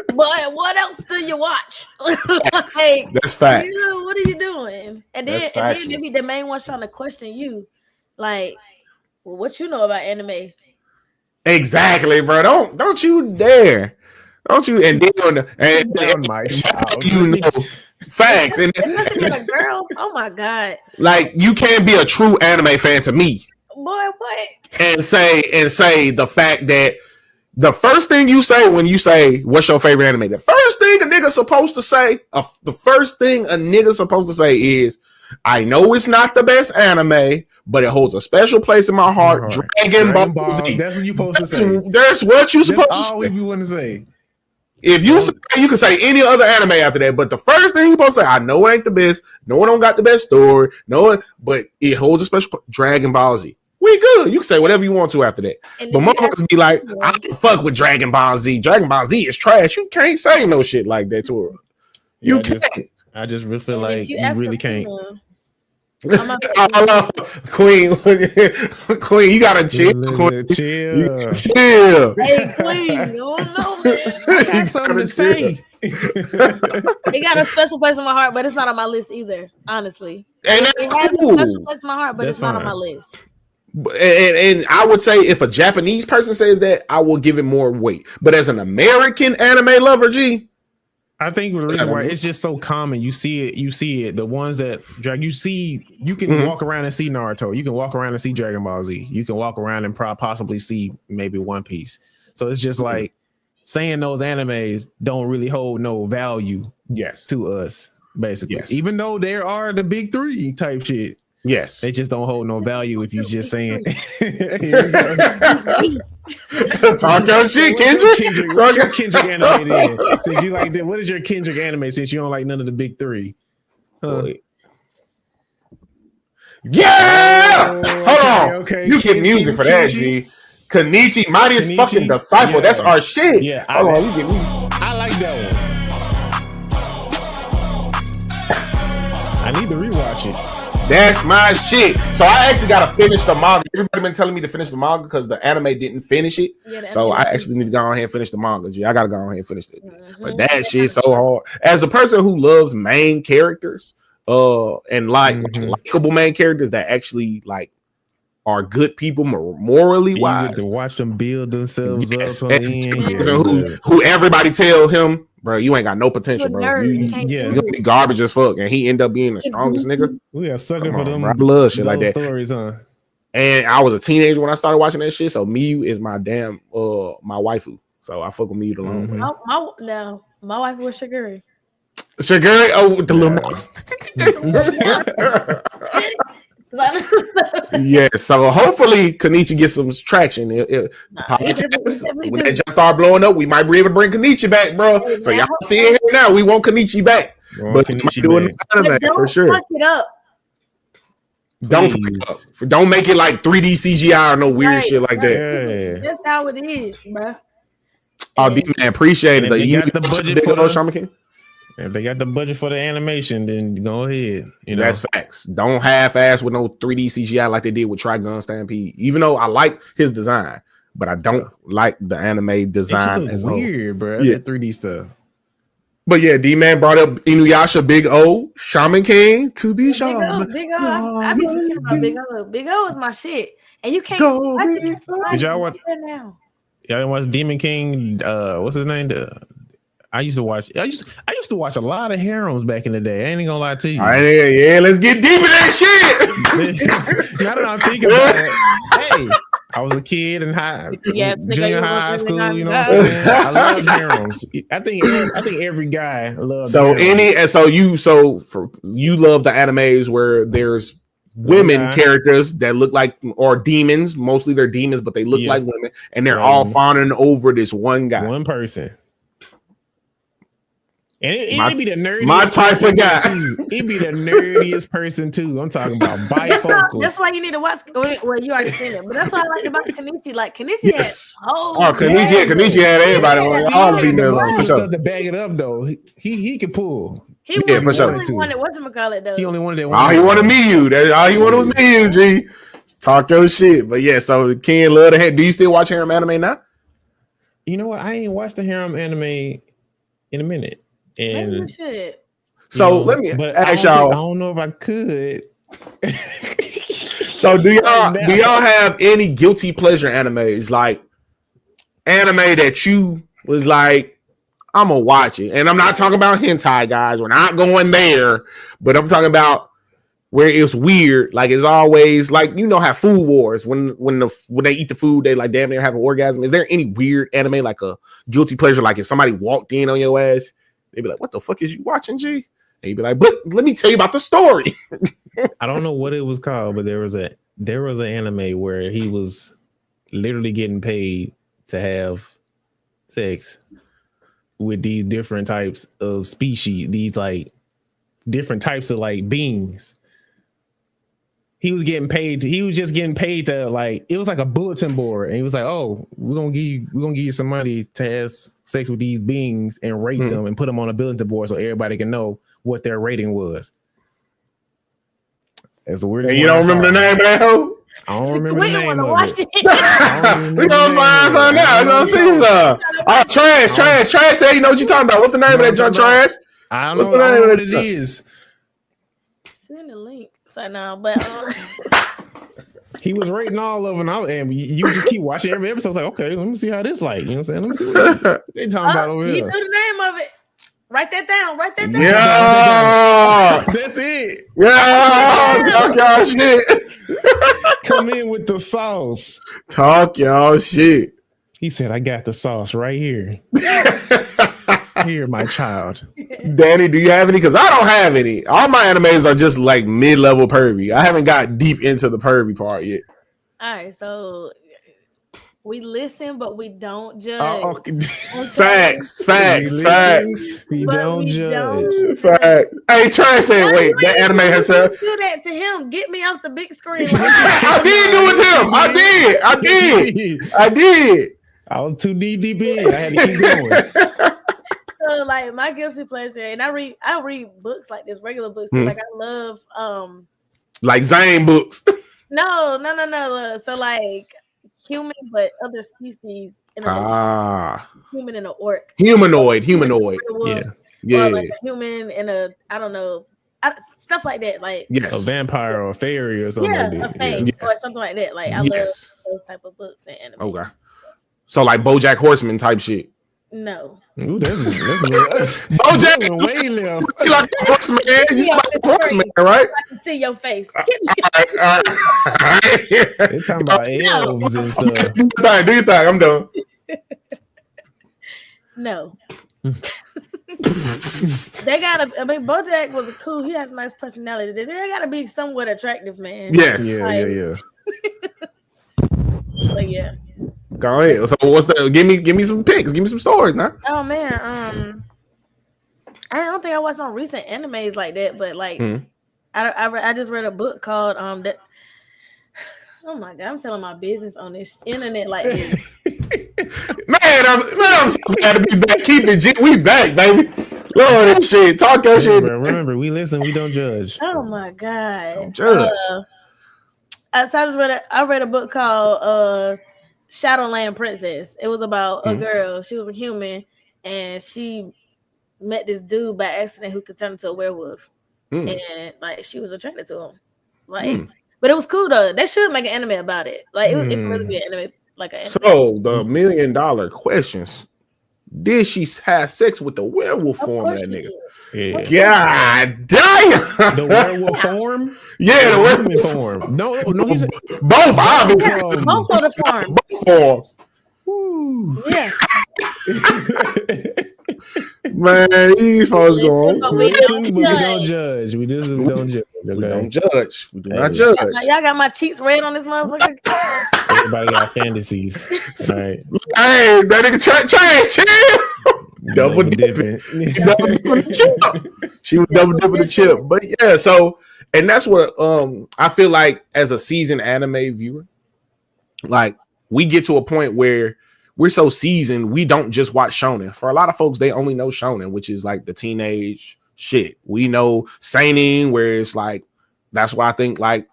But what else do you watch? Like, that's facts. What are you doing? And then maybe the main one's trying to question you, like, well, what you know about anime? Exactly, bro. Don't you dare. Don't you? And then my child. You know, facts. And especially with a girl. Oh my god. Like you can't be a true anime fan to me. Boy, what? And say the fact that. The first thing you say when you say, what's your favorite anime? The first thing a nigga supposed to say is, I know it's not the best anime, but it holds a special place in my heart. Dragon Ball Z. That's what you supposed to say. That's what you supposed to say. All we want to say. If you say, you can say any other anime after that, but the first thing you supposed to say, I know it ain't the best. No one don't got the best story. But it holds a special Dragon Ball Z. We good. You can say whatever you want to after that. But motherfuckers be like, I don't fuck with Dragon Ball Z. Dragon Ball Z is trash. You can't say no shit like that to her. You can't. I just really feel like you really can't. Queen, you gotta chill. Chill. Hey, Queen, no, man. I got something to say. It got a special place in my heart, but it's not on my list either. Honestly, and that's it has a special place in my heart, but it's not on my list. And I would say if a Japanese person says that, I will give it more weight. But as an American anime lover, G, I think the reason why it's just so common, you see it. The ones that drag, you can walk around and see Naruto. You can walk around and see Dragon Ball Z. You can walk around and possibly see maybe One Piece. So it's just like saying those animes don't really hold no value, to us, basically. Even though there are the big three type shit. Yes, they just don't hold no value if you just saying. Talk your shit, Kendrick. What's your Kendrick anime then? Since you like that, what is your Kendrick anime? Since you don't like none of the big three. Yeah. Hold on. Okay. You get music for that, G. Kenichi, Mightiest fucking Disciple. Yeah. That's our shit. Yeah. Hold on. You get music. I like that one. I need to rewatch it. That's my shit. So I actually gotta finish the manga. Everybody been telling me to finish the manga because the anime didn't finish it. So I actually need to go ahead and finish the manga. I gotta go ahead and finish it. But that shit's so hard. As a person who loves main characters, and likable main characters that actually like are good people morally You wise. get to watch them build themselves Yes, up. and who everybody tell him, bro, you ain't got no potential, bro. You be garbage as fuck, and he end up being the strongest nigga. We are sucking for them. Bro, I love shit like that. Stories, huh? And I was a teenager when I started watching that shit, so Miyu is my damn my waifu. So I fuck with Miyu the long way. My wife was Shiguri. Shiguri, with the little mouse. Yeah, so hopefully Kenichi gets some traction. When that just start blowing up, we might be able to bring Kenichi back, bro. So y'all see it here now. We want Kenichi back, but Kenichi doing anime for sure. Fuck it up. Don't fuck it up. Don't make it like 3D CGI or no weird shit like that. That's how it is, bro. Oh, D-Man, appreciate it. You got the budget for the if they got the budget for the animation, then go ahead. You know, that's facts. Don't half-ass with no 3D CGI like they did with Trigun Stampede. Even though I like his design, but I don't like the anime design. It's weird, bro. Yeah. That 3D stuff. But yeah, D-Man brought up Inuyasha, Big O, Shaman King, to be Shaman. Big O. I be thinking about Big O. Big O is my shit, and you can't. Did y'all watch? Y'all didn't watch Demon King? What's his name? I used to watch a lot of harems back in the day. I ain't gonna lie to you. All right, yeah, let's get deep in that shit. Now that I'm thinking about it, hey, I was a kid in junior high school. You know what I'm saying? I love harems. I think every guy loves. So you love the animes where there's women characters that look like or demons. Mostly they're demons, but they look like women, and they're all fawning over this one guy, one person. And it'd be the nerdiest. My type of guy. It'd be the nerdiest person too. I'm talking about bifocals. That's why you need to watch. Well, you already seen it, but that's what I like about Kenichi. Like Kenichi had Kenichi had everybody on all the females for sure. Stuff to back it up though. He could pull. He for sure. Wanted whatchamacallit though. He only wanted that. All he wanted Miyu. That's all he wanted was Miyu. G. Talk your shit. But yeah, so Ken love the head. Do you still watch harem anime now? You know what? I ain't watched the harem anime in a minute. And so let me ask y'all. I don't know if I could. So do y'all have any guilty pleasure animes, like anime that you was like, I'm gonna watch it? And I'm not talking about hentai, guys. We're not going there, but I'm talking about where it's weird. Like it's always like, you know how Food Wars, when they eat the food, they like damn near have an orgasm. Is there any weird anime like a guilty pleasure? Like if somebody walked in on your ass, they'd be like, what the fuck is you watching, G? And you'd be like, but let me tell you about the story. I don't know what it was called, but there was an anime where he was literally getting paid to have sex with these different types of species, these like different types of like beings. He was just getting paid to like, it was like a bulletin board, and he was like, oh, we're gonna give you some money to have sex with these beings and rate them and put them on a bulletin board so everybody can know what their rating was. That's the weirdest. And you don't remember the name of that hoe? I don't remember the name of it. We're gonna find something out. We're gonna see some. Oh, trash. Say, you know what you're talking about. What's the name of that junk, trash? I don't know what it is. Send a link. So no, but he was rating all of them, and you just keep watching every episode. Like, okay, let me see how this like. You know what I'm saying? Let me see what they talking about over here. You knew the name of it. Write that down. Yeah, that's it. Yeah, talk y'all shit. Come in with the sauce. Talk y'all shit. He said, I got the sauce right here. Here, my child. Danny, do you have any? Because I don't have any. All my animes are just like mid-level pervy. I haven't got deep into the pervy part yet. All right, so we listen, but we don't judge. Okay. Facts. We don't judge. Fact. Hey, try saying, wait, that anime herself. Do that to him. Get me off the big screen. I did do it to him. I did. I was too deep in. I had to keep going. So like my guilty pleasure, and I read books like this, regular books. Like I love like Zane books. No. So like human, but other species. Human and an orc. Humanoid. Yeah. Or like a human and a, I don't know, stuff like that. Like Yes. A vampire or a fairy or something like a that. face or something like that. Like I love those type of books and anime. Okay. So like BoJack Horseman type shit. No. Ooh, that's BoJack way left. You like the Horseman? You like the Horseman, right? I can see your face. All right. They're talking about elves and stuff. Do your thing. I'm done. No. They gotta. I mean, BoJack was cool. He had a nice personality. They gotta be somewhat attractive, man. Yes. Yeah. But yeah. Go ahead. So what's the? Give me some picks. Give me some stories now. Oh man. I don't think I watched no recent animes like that, but like I just read a book called that. Oh my god, I'm telling my business on this internet like this. I'm so glad to be back. Keep it G. We back, baby. Lord and shit. Talk your shit. Remember, we listen, we don't judge. Oh my god. Don't judge. So I read a book called Shadowland Princess. It was about a girl. She was a human and she met this dude by accident who could turn into a werewolf. And like she was attracted to him. Like but it was cool though. They should make an anime about it. Like it could really be an anime like an anime. So the $1 million questions. Did she have sex with the werewolf form of that nigga? Yeah. God damn. The werewolf form? Yeah, the werewolf form. No, he's both obviously. Both of the forms. Both forms. Woo. Yeah. Man, these folks going. We don't judge. We don't judge. Okay? We don't judge. We do not judge. Y'all got my cheeks red on this motherfucker. Everybody got fantasies. All right. Hey, that nigga trash, chill. Double dipping. Double dipping the chip. She was double dipping the chip. But yeah, so and that's what I feel like as a seasoned anime viewer, like we get to a point where we're so seasoned, we don't just watch shonen. For a lot of folks, they only know shonen, which is like the teenage shit. We know seinen, where it's like that's why I think like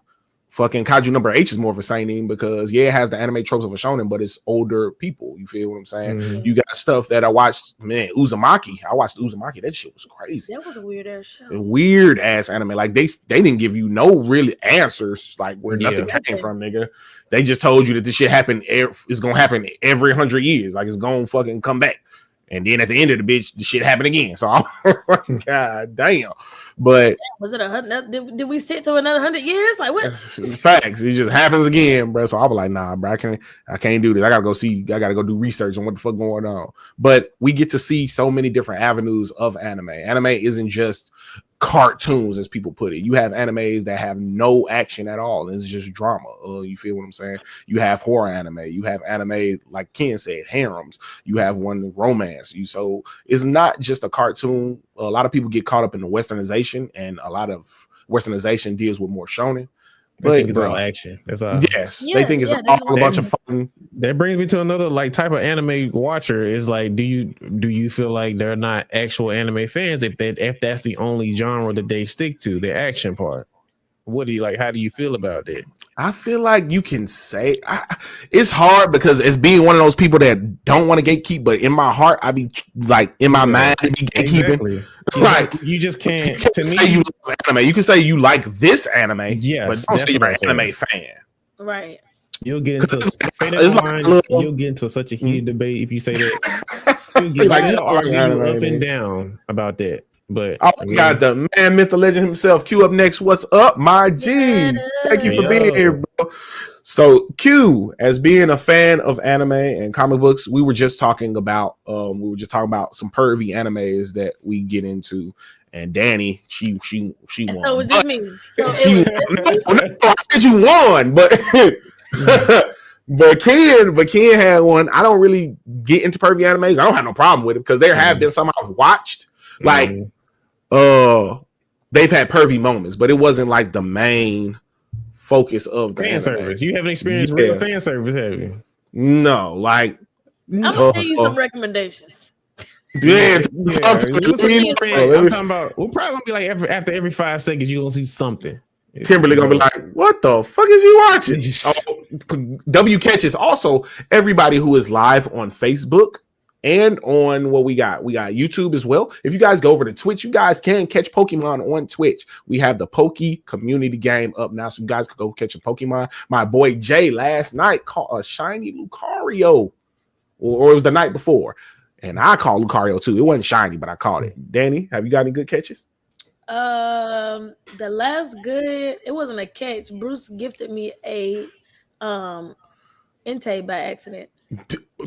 fucking Kaiju Number H is more of a seinen because it has the anime tropes of a shonen, but it's older people. You feel what I'm saying? You got stuff that I watched, man, Uzumaki. I watched Uzumaki. That shit was crazy. That was a weird ass show. Weird ass anime. Like they didn't give you no really answers, like where nothing came from, nigga. They just told you that this shit happened. It's gonna happen every 100 years. Like it's gonna fucking come back. And then at the end of the bitch, the shit happened again. So, god damn. But was it 100? Did we sit through another 100 years? Like what? Facts. It just happens again, bro. So I was like, nah, bro, I can't do this. I gotta go do research on what the fuck going on. But we get to see so many different avenues of anime. Anime isn't just cartoons, as people put it. You have animes that have no action at all. It's just drama. You feel what I'm saying? You have horror anime. You have anime, like Ken said, harems. You have one romance. So it's not just a cartoon. A lot of people get caught up in the westernization, and a lot of westernization deals with more shonen. But think it's all action. That's all. Yes, they think it's all a bunch of fun. That brings me to another like type of anime watcher. Is like, do you feel like they're not actual anime fans if that's the only genre that they stick to, the action part? What do you like? How do you feel about that? I feel like you can say it's hard because it's being one of those people that don't want to gatekeep, but in my heart, I be like in my mind, I be gatekeeping. Exactly. Like you just can't. To me, you like anime. You can say you like this anime, yes, but don't say you're an anime fan. Right. You'll get into you'll get into such a heated debate if you say that. You'll get up and down about that. But got the man, myth, the legend himself. Q up next. What's up, my G? Thank you for being here, bro. So Q, as being a fan of anime and comic books, we were just talking about some pervy animes that we get into. And Danny, she won. So was it me? So I said you won, but but Ken had one. I don't really get into pervy animes. I don't have no problem with it because there have been some I've watched. Like they've had pervy moments, but it wasn't like the main focus of the fan service. You haven't experienced real fan service, have you? No, like I'm gonna send you some recommendations. Yeah, I'm talking about. We're probably gonna be like after every 5 seconds, you gonna see something. Kimberly gonna be like, "What the fuck is you watching?" W catches also everybody who is live on Facebook. and on what we got YouTube as well. If you guys go over to Twitch, you guys can catch Pokemon on Twitch. We have the Poke community game up now, so you guys can go catch a Pokemon. My boy Jay last night caught a shiny Lucario, or it was the night before, and I caught Lucario too. It wasn't shiny, but I caught it. Danny, have you got any good catches? The last good, it wasn't a catch. Bruce gifted me a Entei by accident.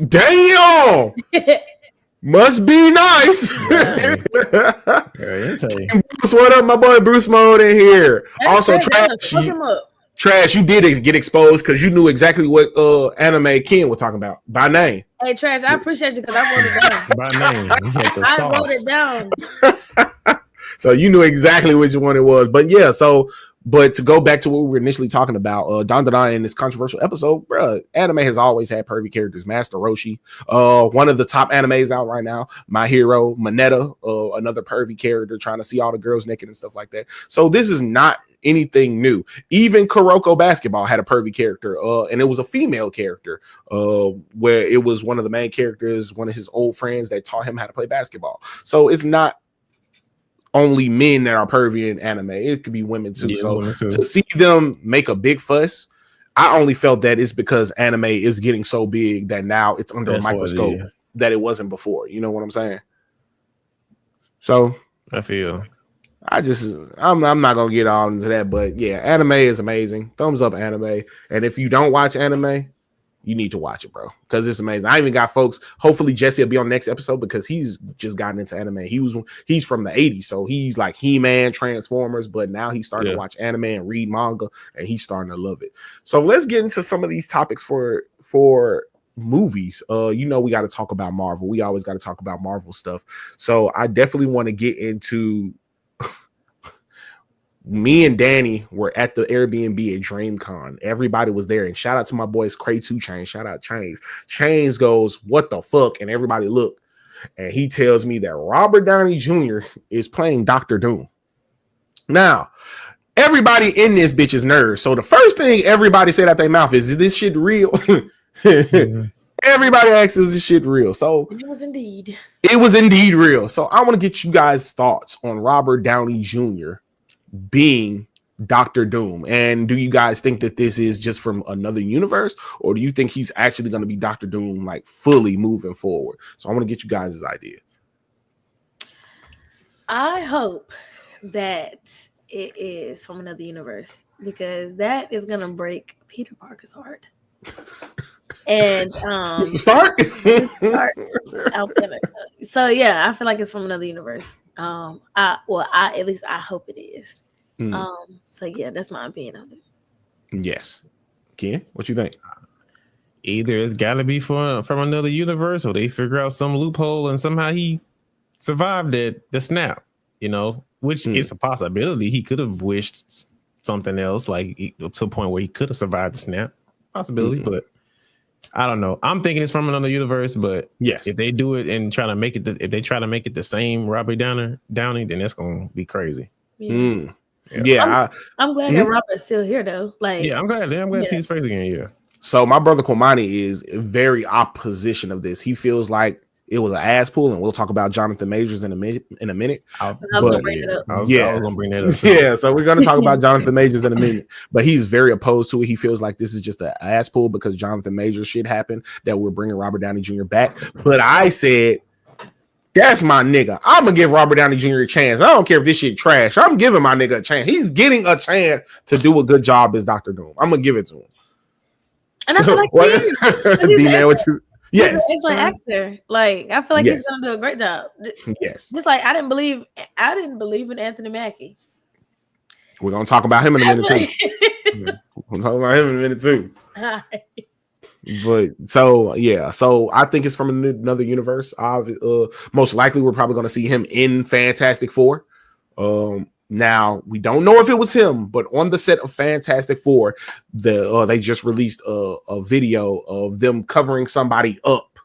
Damn. Must be nice. What up, my boy Bruce Mode in here. Also, Trash, you did get exposed because you knew exactly what anime Ken was talking about by name. Hey, Trash, I appreciate you because I wrote it down. By name. I wrote it down. So you knew exactly which one it was. But yeah, but to go back to what we were initially talking about, Don in this controversial episode, bro, anime has always had pervy characters. Master Roshi, one of the top animes out right now. My Hero, Mineta, another pervy character trying to see all the girls naked and stuff like that. So this is not anything new. Even Kuroko Basketball had a pervy character, and it was a female character, where it was one of the main characters, one of his old friends that taught him how to play basketball. So it's not only men that are pervy in anime. It could be women too. Yeah, so to see them make a big fuss, I only felt that it's because anime is getting so big that now it's under a microscope that it wasn't before. You know what I'm saying? So I feel I'm not gonna get all into that, but yeah, anime is amazing. Thumbs up anime. And if you don't watch anime, you need to watch it, bro, because it's amazing. I even got folks. Hopefully, Jesse will be on next episode because he's just gotten into anime. He's from the 80s, so he's like He-Man, Transformers, but now he's starting to watch anime and read manga, and he's starting to love it. So let's get into some of these topics for movies. We got to talk about Marvel. We always got to talk about Marvel stuff. So I definitely want to get into. Me and Danny were at the Airbnb at DreamCon. Everybody was there, and shout out to my boys Cray 2 Chains. Shout out Chains. Chains goes, "What the fuck?" And everybody look, and he tells me that Robert Downey Jr. is playing Dr. Doom. Now, everybody in this bitch is nerds. So the first thing everybody said out their mouth is this shit real? Everybody asks, is this shit real? So it was indeed. It was indeed real. So I want to get you guys' thoughts on Robert Downey Jr. being Dr. Doom. And do you guys think that this is just from another universe, or do you think he's actually going to be Dr. Doom like fully moving forward? So I want to get you guys' idea. I hope that it is from another universe, because that is going to break Peter Parker's heart. And Mr. Stark? So yeah, I feel like it's from another universe. At least I hope it is. So yeah, that's my opinion on it. Yes. Ken, what you think? Either it's got to be from another universe, or they figure out some loophole and somehow he survived the snap. Which is a possibility. He could have wished something else, like to a point where he could have survived the snap. Possibility, but I don't know. I'm thinking it's from another universe, but yes, if they do it and try to make it, if they try to make it the same Robert Downey, then that's gonna be crazy. Yeah, I'm glad that Robert's still here though. I'm glad to see his face again. Yeah. So my brother Kwamani is very opposition of this. He feels like it was an ass pull, and we'll talk about Jonathan Majors in a minute. I was gonna bring that up. Yeah, so we're gonna talk about Jonathan Majors in a minute, but he's very opposed to it. He feels like this is just an ass pull because Jonathan Majors shit happened that we're bringing Robert Downey Jr. back. But I said, that's my nigga. I'm gonna give Robert Downey Jr. a chance. I don't care if this shit trash. I'm giving my nigga a chance. He's getting a chance to do a good job as Dr. Doom. I'm gonna give it to him. And I feel like yes, he's an actor. Like, I feel like he's gonna do a great job. Yes, just like I didn't believe in Anthony Mackie. We're gonna talk about him in a minute too. We'll talk about him in a minute too. But so I think it's from another universe. Most likely, we're probably gonna see him in Fantastic Four. Now, we don't know if it was him, but on the set of Fantastic Four, they just released a video of them covering somebody up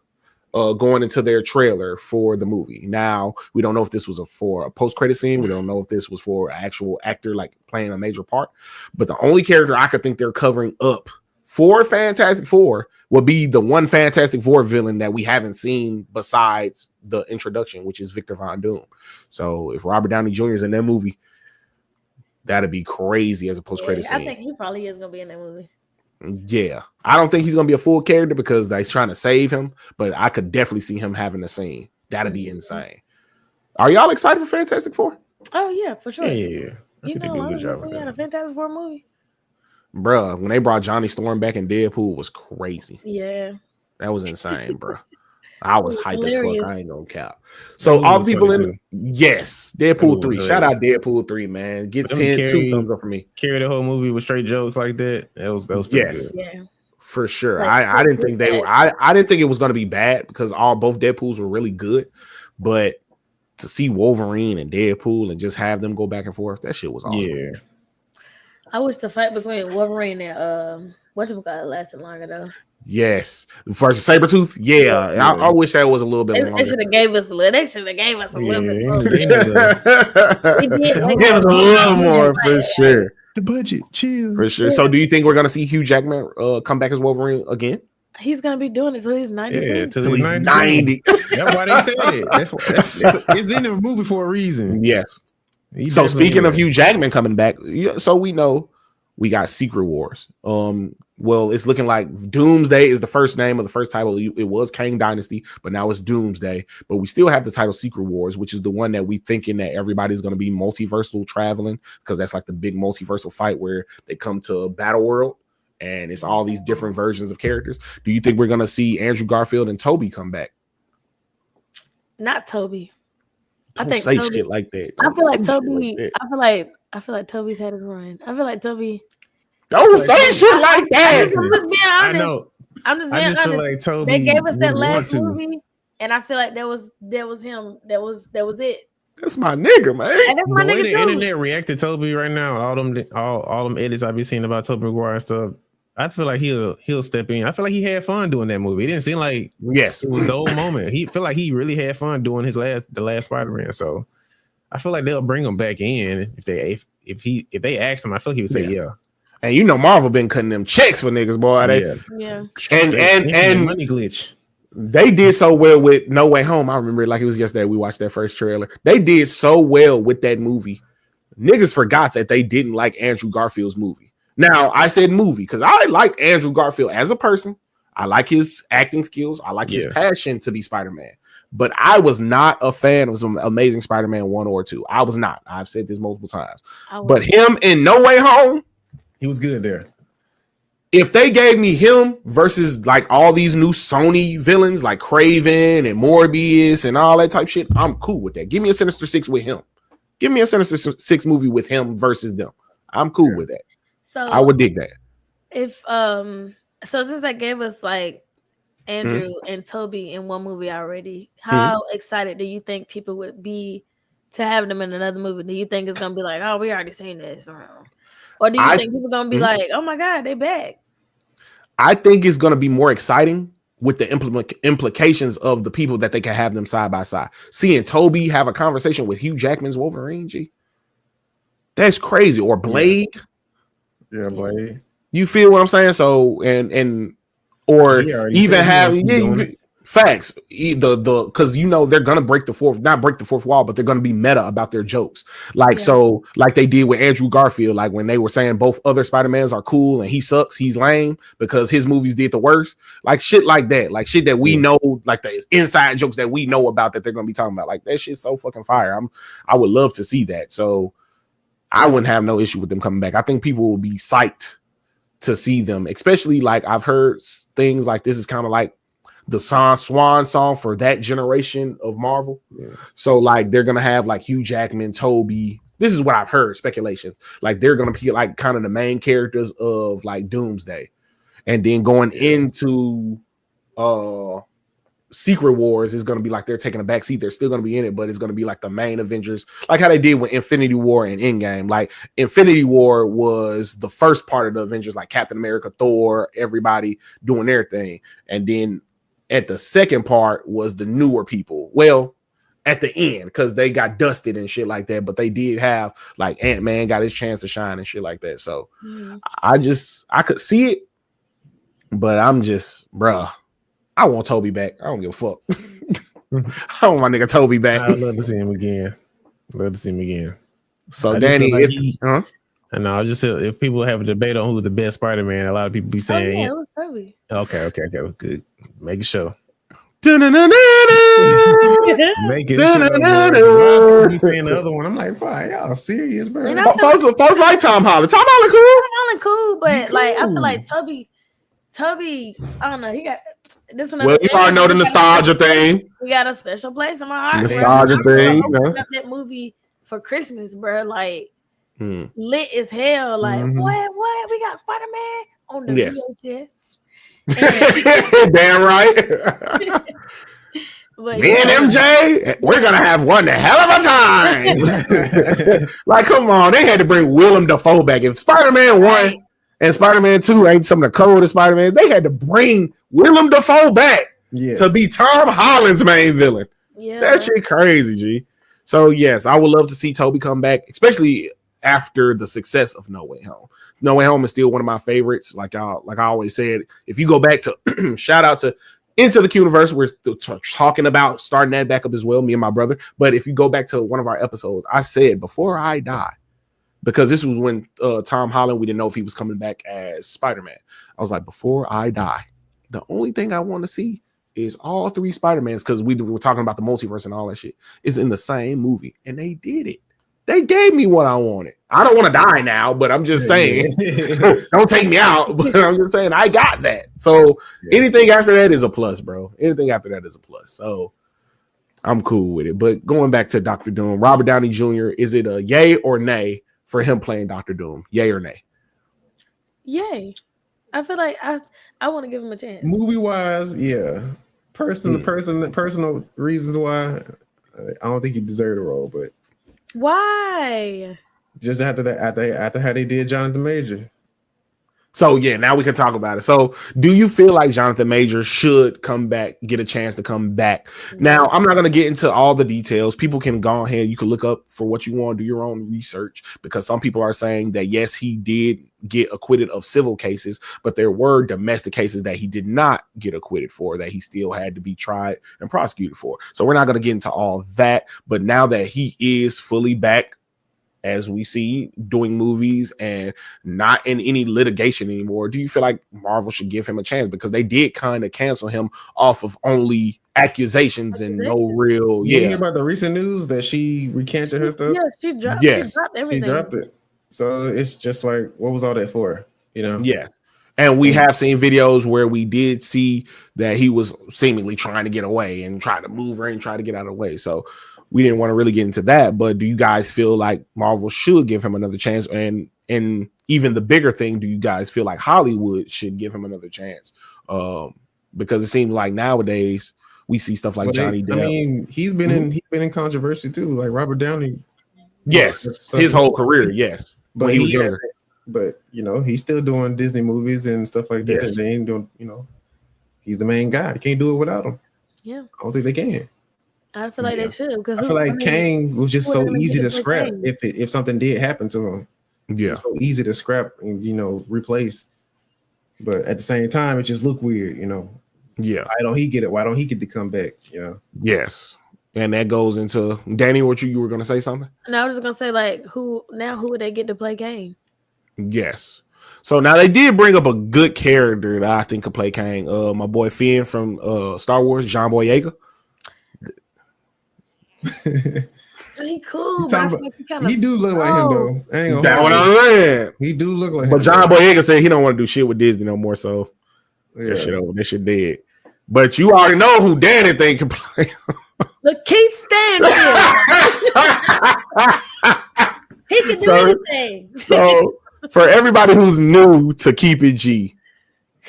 going into their trailer for the movie. Now, we don't know if this was for a post-credit scene. We don't know if this was for an actual actor like playing a major part. But the only character I could think they're covering up Fantastic Four will be the one Fantastic Four villain that we haven't seen besides the introduction, which is Victor Von Doom. So if Robert Downey Jr. is in that movie, that'd be crazy as a post-credit scene. I think he probably is gonna be in that movie. Yeah, I don't think he's gonna be a full character because they're trying to save him, but I could definitely see him having a scene. That'd be insane. Are y'all excited for Fantastic Four? Oh yeah, for sure. Yeah. I You think they know, do a I good job we with had a that. Fantastic Four movie. Bruh, when they brought Johnny Storm back in Deadpool was crazy. Yeah. That was insane, bruh. I was hyped as fuck. Hilarious. I ain't gonna cap. So That all was the people funny, in Deadpool That 3. was Shout out hilarious. Deadpool 3, man. Get But 10, them 2 thumbs up for me. Carry the whole movie with straight jokes like that. That was pretty Yes. good. Yeah. For sure. Like, I didn't think they were I didn't think it was gonna be bad because both Deadpools were really good. But to see Wolverine and Deadpool and just have them go back and forth, that shit was awesome. Yeah. I wish the fight between Wolverine and whatchamacallit lasted longer though. Yes. Versus Sabretooth. Yeah. Yeah. I wish that was a little bit They longer. should have gave us a little. They should have gave us a little bit more. Give They did, us a little more for sure. The budget, chill. For sure. So do you think we're gonna see Hugh Jackman come back as Wolverine again? He's gonna be doing it till he's 92. Yeah, till Till he's he's 90. 90. That's why they said it. It's in the movie for a reason. Yes. He So definitely speaking of is. Hugh Jackman coming back, so we know we got Secret Wars. Well, it's looking like Doomsday is the first name of the first title. It was Kang Dynasty, but now it's Doomsday. But we still have the title Secret Wars, which is the one that we thinking that everybody's going to be multiversal traveling because that's like the big multiversal fight where they come to a battle world and it's all these different versions of characters. Do you think we're going to see Andrew Garfield and Toby come back? Not Toby. Don't I think say Toby, shit like that. I Don't feel like say shit Toby. that. I feel like Toby's had his run. I feel like Toby. Don't say shit like that. I'm just being I honest. know. I'm just being I just feel honest. like Toby. They gave us that would last want to. movie, and I feel like that was him. That was it. That's my nigga, man. And that's my The way the nigga too. internet reacted to Toby right now, all them edits I've been seeing about Toby Maguire and stuff, I feel like he'll step in. I feel like he had fun doing that movie. It didn't seem like Yes. it was the old moment. He feel like he really had fun doing the last Spider-Man. So I feel like they'll bring him back in if they ask him. I feel like he would say yeah. And you know Marvel been cutting them checks for niggas, boy. Yeah. And money glitch. They did so well with No Way Home. I remember it like it was yesterday. We watched that first trailer. They did so well with that movie. Niggas forgot that they didn't like Andrew Garfield's movie. Now, I said movie because I like Andrew Garfield as a person. I like his acting skills. I like his passion to be Spider-Man. But I was not a fan of some Amazing Spider-Man 1 or 2. I was not. I've said this multiple times. But him in No Way Home, he was good there. if they gave me him versus like all these new Sony villains like Kraven and Morbius and all that type shit, I'm cool with that. Give me a Sinister Six with him. Give me a Sinister Six movie with him versus them. I'm cool with that. So I would dig that. If so since they gave us like Andrew and Toby in one movie already, how excited do you think people would be to have them in another movie? Do you think it's gonna be like, oh, we already seen this, or do you think people gonna be like, oh my god, they back? I think it's gonna be more exciting with the implications of the people that they can have them side by side. Seeing Toby have a conversation with Hugh Jackman's Wolverine, that's crazy. Or Blade. Yeah, Blade. You feel what I'm saying? So or even have facts. Because you know they're gonna not break the fourth wall, but they're gonna be meta about their jokes. Like they did with Andrew Garfield, like when they were saying both other Spider-Mans are cool and he sucks, he's lame because his movies did the worst. Like shit like that. Like shit that we know, like the inside jokes that we know about that they're gonna be talking about. Like that shit's so fucking fire. I would love to see that. So I wouldn't have no issue with them coming back. I think people will be psyched to see them, especially like I've heard things like this is kind of like the swan song for that generation of Marvel. So like they're gonna have like Hugh Jackman, Toby. This is what I've heard, speculation. Like they're gonna be like kind of the main characters of like Doomsday, and then going into Secret Wars is going to be like they're taking a back seat. They're still going to be in it, but it's going to be like the main Avengers, like how they did with Infinity War and Endgame. Like Infinity War was the first part of the Avengers, like Captain America, Thor, everybody doing their thing. And then at the second part was the newer people. Well, at the end, because they got dusted and shit like that, but they did have like Ant-Man got his chance to shine and shit like that. So I could see it, But I'm just, bruh, I want Toby back. I don't give a fuck. I want my nigga Toby back. I'd love to see him again. So I Danny, just feel like if, I just said if people have a debate on who's the best Spider-Man, a lot of people be saying, it was Toby. okay, good, make it show. Da-na-na-na-na. Make it show. You saying the other one? I'm like, why y'all serious, bro? And I Folks like Tom Holland. Tom Holland cool. cool, but like I feel like Toby, I don't know, he got this another. Well, you already know the nostalgia thing. We got a special place in my heart. Nostalgia thing. Up that movie for Christmas, bro. Like lit as hell. Like what? We got Spider-Man on the VHS. Damn right. But, me and MJ, we're gonna have one hell of a time. Like, come on, they had to bring Willem Dafoe back. If Spider-Man 1 and Spider-Man 2 ain't some of the coldest Spider-Man, they had to bring Willem Dafoe back to be Tom Holland's main villain. Yeah, that shit crazy, G. So yes, I would love to see Toby come back, especially after the success of No Way Home. No Way Home is still one of my favorites. Like I always said, if you go back to shout out to Into the Universe, we're talking about starting that back up as well, me and my brother. But if you go back to one of our episodes, I said Before I Die, because this was when Tom Holland, we didn't know if he was coming back as Spider-Man. I was like, before I die, the only thing I want to see is all three Spider-Mans, because we were talking about the multiverse and all that shit, is in the same movie. And they did it. They gave me what I wanted. I don't want to die now, but I'm just saying, don't take me out. But I'm just saying, I got that. So anything after that is a plus, bro. Anything after that is a plus. So I'm cool with it. But going back to Dr. Doom, Robert Downey Jr., is it a yay or nay for him playing Dr. Doom? Yay or nay? Yay. I feel like I want to give him a chance. Movie wise, yeah. Personal reasons why, I don't think he deserved the role, but why? Just after how they did Jonathan Major. So yeah, now we can talk about it. So do you feel like Jonathan Major should come back, get a chance to come back? Now, I'm not going to get into all the details. People can go ahead. You can look up for what you want, do your own research, because some people are saying that, yes, he did get acquitted of civil cases, but there were domestic cases that he did not get acquitted for, that he still had to be tried and prosecuted for. So we're not going to get into all that. But now that he is fully back, as we see, doing movies and not in any litigation anymore, do you feel like Marvel should give him a chance? Because they did kind of cancel him off of only accusations and no real. You hear about the recent news that she recanted her stuff? Yeah, she dropped everything. She dropped it. So it's just like, what was all that for? You know? Yeah. And we have seen videos where we did see that he was seemingly trying to get away and trying to move her and try to get out of the way. So we didn't want to really get into that, but do you guys feel like Marvel should give him another chance? And even the bigger thing, do you guys feel like Hollywood should give him another chance? Because it seems like nowadays we see stuff like Johnny Depp. I mean, he's been in controversy too, like Robert Downey. Yes, his whole career. Yes, but when he was younger. But you know, he's still doing Disney movies and stuff like that. Yes. They ain't doing. You know, he's the main guy. You can't do it without him. Yeah, I don't think they can. I feel like they should, because I feel like Kang was just so easy to scrap if something did happen to him. Yeah, it's so easy to scrap and replace. But at the same time, it just looked weird, Yeah. Why don't he get it? Why don't he get to come back? Yes. And that goes into Danny. What you were gonna say something? No, I was just gonna say, like, who would they get to play Kang? Yes. So now they did bring up a good character that I think could play Kang. My boy Finn from Star Wars, John Boyega. He cool. He do look like him though. That's what I'm saying. He do look like him. But John Boyega said he don't want to do shit with Disney no more. So that shit over. That shit dead. But you already know who Danny think can play. Lakeith Stanfield. He can do anything. So for everybody who's new to Keep It G,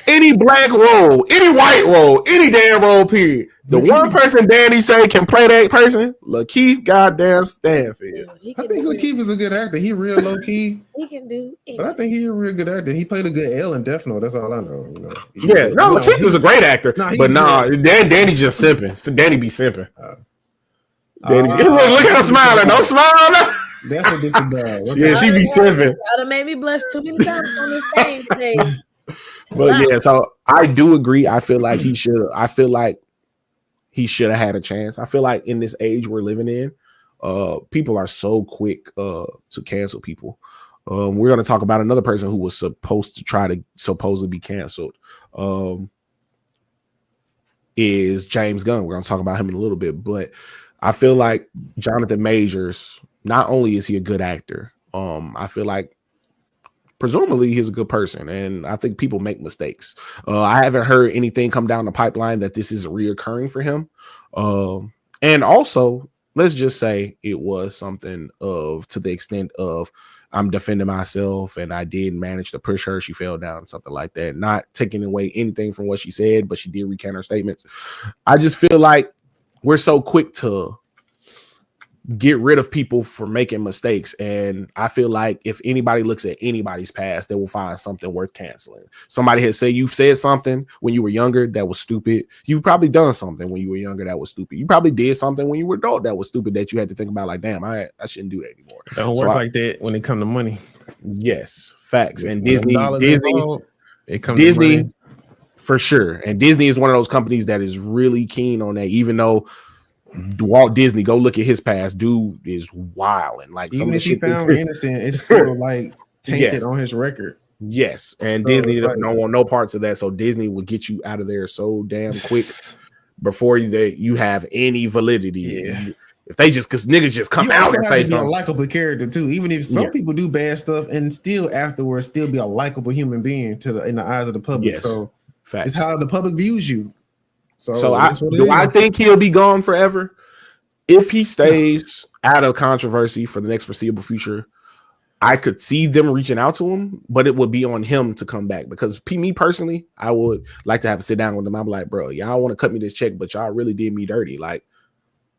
any black role, any white role, any damn role, period. The one person Danny say can play that person, Lakeith goddamn Stanfield. I think Lakeith is a good actor. He real low key. He can do anything. But I think he's a real good actor. He played a good L in Death Note. That's all I know. Lakeith is a great actor. Danny just simping. So Danny be simping. Danny, look at her smiling. Don't smile. No. That's what this is about. Yeah, she be simping. Y'all made me blush too many times on this thing today. But yeah, so I do agree. I feel like he should. I feel like he should have had a chance. I feel like in this age we're living in, people are so quick to cancel people. We're going to talk about another person who was supposed to be canceled. Is James Gunn. We're going to talk about him in a little bit, but I feel like Jonathan Majors, not only is he a good actor, I feel like presumably he's a good person, and I think people make mistakes. I haven't heard anything come down the pipeline that this is reoccurring for him. And also, let's just say it was something to the extent of I'm defending myself and I did manage to push her. She fell down, something like that. Not taking away anything from what she said, but she did recant her statements. I just feel like we're so quick to get rid of people for making mistakes. And I feel like if anybody looks at anybody's past, they will find something worth canceling. Somebody has said you've said something when you were younger that was stupid. You've probably done something when you were younger that was stupid. You probably did something when you were adult that was stupid that you had to think about, like, damn, I shouldn't do that anymore. Don't work like that when it comes to money. Yes, facts. And Disney for sure. And Disney is one of those companies that is really keen on that, even though Walt Disney, go look at his past. Dude is wild, and like even if he found innocent, it's still like tainted on his record. Yes, and so Disney don't want no parts of that. So Disney will get you out of there so damn quick before you have any validity. Yeah. If they just because niggas just come out and say something, a likable character too. Even if some people do bad stuff and still afterwards still be a likable human being in the eyes of the public. Yes. So facts. It's how the public views you. So I think he'll be gone forever if he stays out of controversy for the next foreseeable future. I could see them reaching out to him, but it would be on him to come back because me personally, I would like to have a sit down with him. I'm like, bro, y'all want to cut me this check, but y'all really did me dirty. Like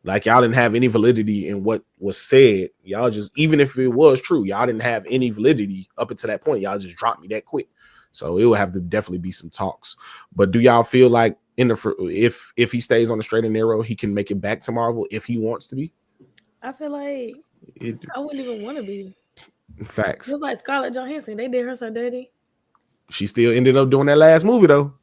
y'all didn't have any validity in what was said. Y'all just, even if it was true, y'all didn't have any validity up until that point. Y'all just dropped me that quick. So it will have to definitely be some talks. But do y'all feel like if he stays on the straight and narrow, he can make it back to Marvel if he wants to be? I feel like I wouldn't even want to be. Facts. It was like Scarlett Johansson. They did her so dirty. She still ended up doing that last movie though.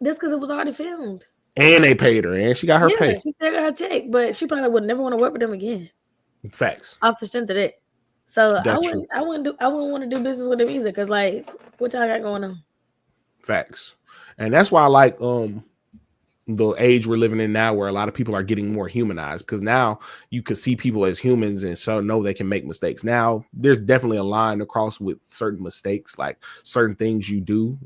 That's because it was already filmed. And they paid her, and she got her pay. She got her check, but she probably would never want to work with them again. Facts. Off the strength of that. So That's I wouldn't want to do business with them either. Cause like, what y'all got going on? Facts. And that's why I like the age we're living in now, where a lot of people are getting more humanized, because now you can see people as humans and so know they can make mistakes. Now there's definitely a line across with certain mistakes, like certain things you do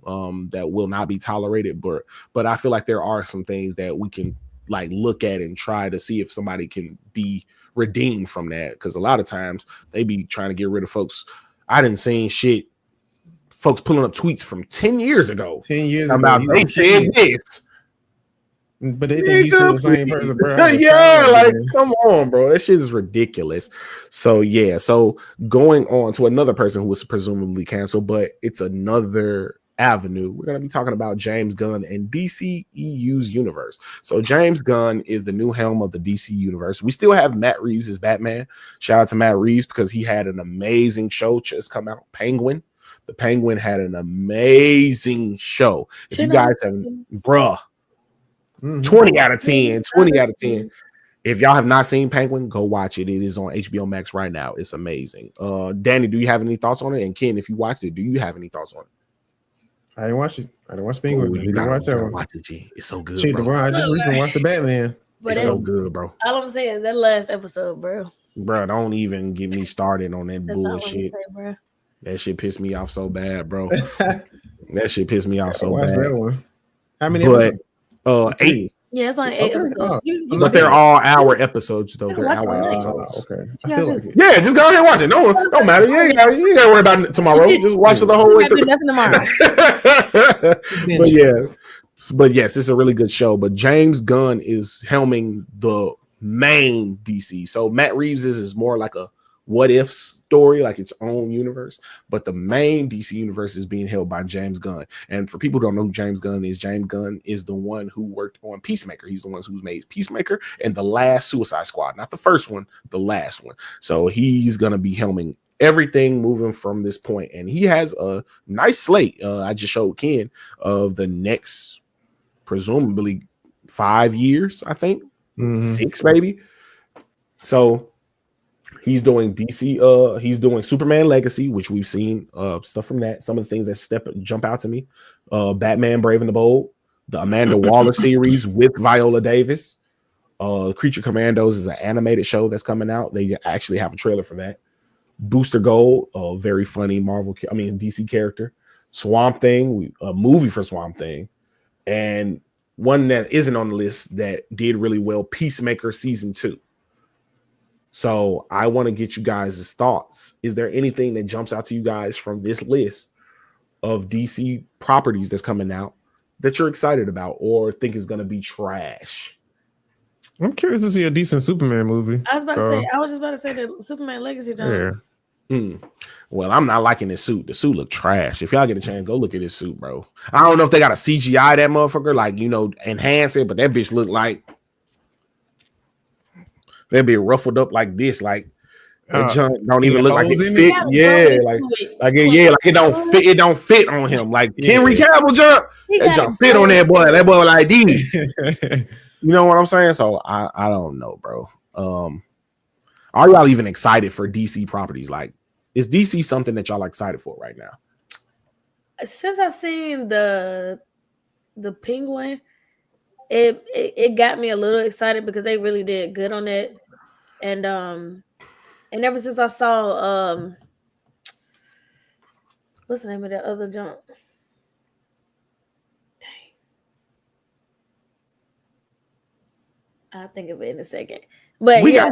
that will not be tolerated. But I feel like there are some things that we can like look at and try to see if somebody can be redeemed from that, because a lot of times they be trying to get rid of folks. I didn't see shit. Folks pulling up tweets from 10 years ago. 10 years about ago. They said this. But they think you still the same person, bro. Yeah, like, come on, bro. That shit is ridiculous. So, yeah. So, going on to another person who was presumably canceled, but it's another avenue. We're going to be talking about James Gunn and DCEU's universe. So, James Gunn is the new helm of the DC universe. We still have Matt Reeves as Batman. Shout out to Matt Reeves because he had an amazing show just come out. Penguin. The Penguin had an amazing show. If you guys haven't, bruh. 20 out of 10. 20 out of 10. If y'all have not seen Penguin, go watch it. It is on HBO Max right now. It's amazing. Danny, do you have any thoughts on it? And Ken, if you watched it, do you have any thoughts on it? I didn't watch it. I didn't watch Penguin. I didn't watch that one. Watch it, G. It's so good. Shit, bro. I just recently watched the Batman. But it's so good, bro. All I'm saying is that last episode, bro. Bro, don't even get me started on that bullshit. Say, bro. That shit pissed me off so bad, bro. That shit pissed me off so bad. That one. How many episodes? 8. Yeah, it's only 8 episodes. But they're all hour episodes, though. They're hour episodes. Okay. I still like it. Yeah, just go ahead and watch it. Don't matter. You ain't gotta worry about it tomorrow. Just watch it the whole way through. Nothing tomorrow. But yes, it's a really good show. But James Gunn is helming the main DC. So Matt Reeves is more like a what if story, like its own universe, but the main DC universe is being held by James Gunn. And for people who don't know who James Gunn is the one who worked on Peacemaker. He's the one who's made Peacemaker and the last Suicide Squad, not the first one, the last one. So he's gonna be helming everything moving from this point, and he has a nice slate. I just showed Ken of the next, presumably 5 years, I think 6 maybe. So he's doing DC. He's doing Superman Legacy, which we've seen stuff from that. Some of the things that jump out to me: Batman Brave and the Bold, the Amanda Waller series with Viola Davis. Creature Commandos is an animated show that's coming out. They actually have a trailer for that. Booster Gold, a very funny DC character. Swamp Thing, a movie for Swamp Thing, and one that isn't on the list that did really well, Peacemaker season 2. So I want to get you guys' thoughts. Is there anything that jumps out to you guys from this list of DC properties that's coming out that you're excited about or think is going to be trash? I'm curious to see a decent Superman movie. I was just about to say the Superman Legacy. Yeah. Well, I'm not liking this suit. The suit look trash. If y'all get a chance, go look at this suit, bro. I don't know if they got a CGI that motherfucker, like, enhance it, but that bitch look like they'd be ruffled up like this, like that junk don't even look like it fit. Like it don't fit. It don't fit on him. Like Henry Cavill junk, that junk fit on that boy. That boy like these. You know what I'm saying? So I don't know, bro. Are y'all even excited for DC properties? Like, is DC something that y'all excited for right now? Since I seen the Penguin, it got me a little excited because they really did good on it, and ever since I saw what's the name of that other junk? I'll think of it in a second. But you gotta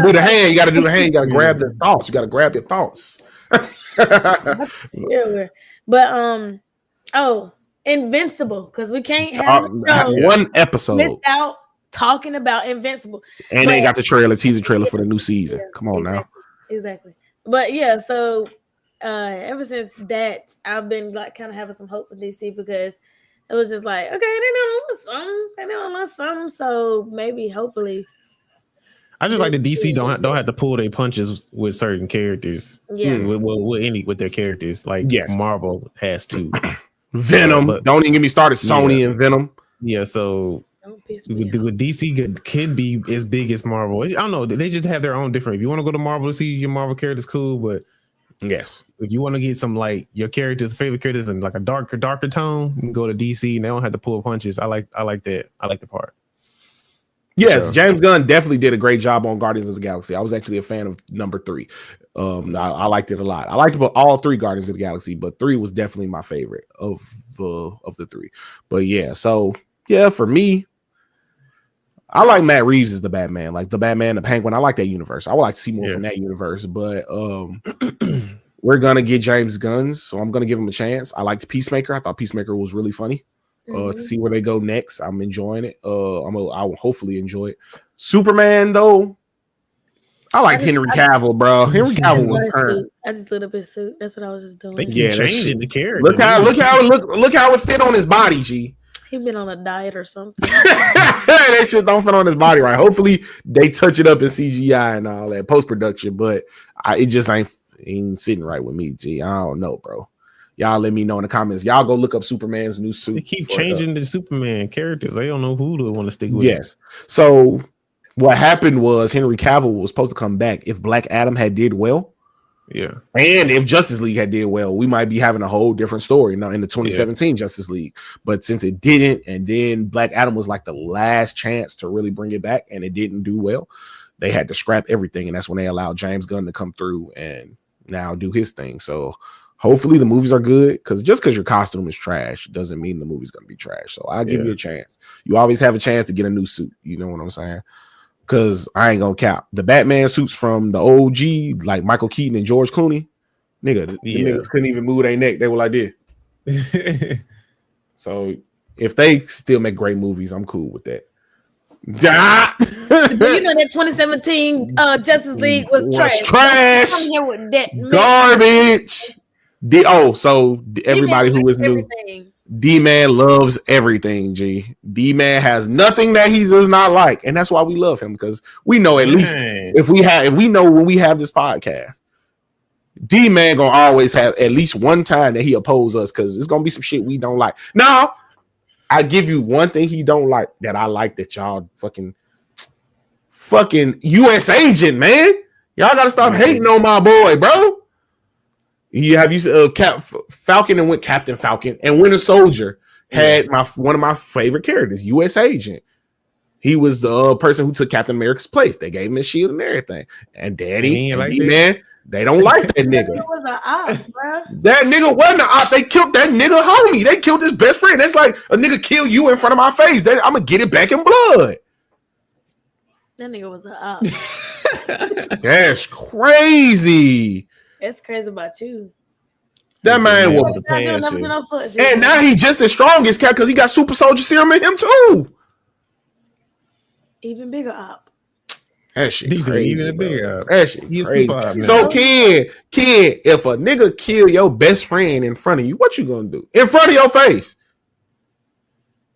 do the hand. You gotta do the hand. You gotta grab the thoughts. You gotta grab your thoughts. But Invincible, because we can't have one episode without talking about Invincible. And they got the teaser trailer for the new season. Come on now. Exactly. But yeah, so ever since that, I've been like kind of having some hope for DC because it was just like, okay, they doing something. So maybe, hopefully. I just like the DC don't have to pull their punches with certain characters. Yeah. With their characters. Like Marvel has to. Venom. Don't even get me started. Sony and Venom. Yeah, so with DC can be as big as Marvel. I don't know. They just have their own different. If you want to go to Marvel to see your Marvel characters, cool. But yes, if you want to get some like your characters, favorite characters, in like a darker tone, you can go to DC and they don't have to pull punches. I like that. I like the part. Yes, James Gunn definitely did a great job on Guardians of the Galaxy. I was actually a fan of number 3. I liked it a lot. I liked about all 3 Guardians of the Galaxy, but 3 was definitely my favorite of the 3. But yeah, so yeah, for me, I like Matt Reeves as the Batman, like the Batman, the Penguin. I like that universe. I would like to see more from that universe, but we're gonna get James Gunn, so I'm gonna give him a chance. I liked Peacemaker. I thought Peacemaker was really funny. To see where they go next. I'm enjoying it. I will hopefully enjoy it. Superman, though, I liked Henry Cavill, bro. Henry Cavill was turned. I just lit up his suit. That's what I was just doing. They keep changing the character. Look how it fit on his body, G. He been on a diet or something. That shit don't fit on his body right. Hopefully they touch it up in CGI and all that post production, but it just ain't sitting right with me, G. I don't know, bro. Y'all let me know in the comments. Y'all go look up Superman's new suit. They keep changing the Superman characters. They don't know who to want to stick with. Yes. So what happened was Henry Cavill was supposed to come back if Black Adam had did well. Yeah. And if Justice League had did well, we might be having a whole different story now in the 2017 Justice League. But since it didn't, and then Black Adam was like the last chance to really bring it back, and it didn't do well, they had to scrap everything. And that's when they allowed James Gunn to come through and now do his thing. So hopefully the movies are good, because just because your costume is trash doesn't mean the movie's going to be trash. So I'll give you a chance. You always have a chance to get a new suit. You know what I'm saying? Because I ain't going to cap. The Batman suits from the OG, like Michael Keaton and George Clooney, the niggas couldn't even move their neck. They were like this. So if they still make great movies, I'm cool with that. You know that 2017 Justice League was trash. Come here with that garbage. So everybody who is new, D-Man loves everything, G. D-Man has nothing that he does not like, and that's why we love him, because we know at least if we know when we have this podcast, D-Man gonna always have at least one time that he oppose us because it's gonna be some shit we don't like. Now, I give you one thing he don't like that I like that y'all fucking U.S. agent, man. Y'all gotta stop hating on my boy, bro. Have you Falcon and Captain Falcon and Winter Soldier had one of my favorite characters, U.S. agent. He was the person who took Captain America's place. They gave him his shield and everything. And Daddy, and D-Man, they don't like that nigga. It was an op, bro. That nigga wasn't an op. They killed that nigga homie. They killed his best friend. That's like a nigga kill you in front of my face. I'm gonna get it back in blood. That nigga was an op. That's crazy. It's crazy about you. That man was. And now he just as strong as Cap because he got super soldier serum in him too. Even bigger op. That shit crazy, even a bigger op. That shit crazy. So Ken, if a nigga kill your best friend in front of you, what you gonna do? In front of your face?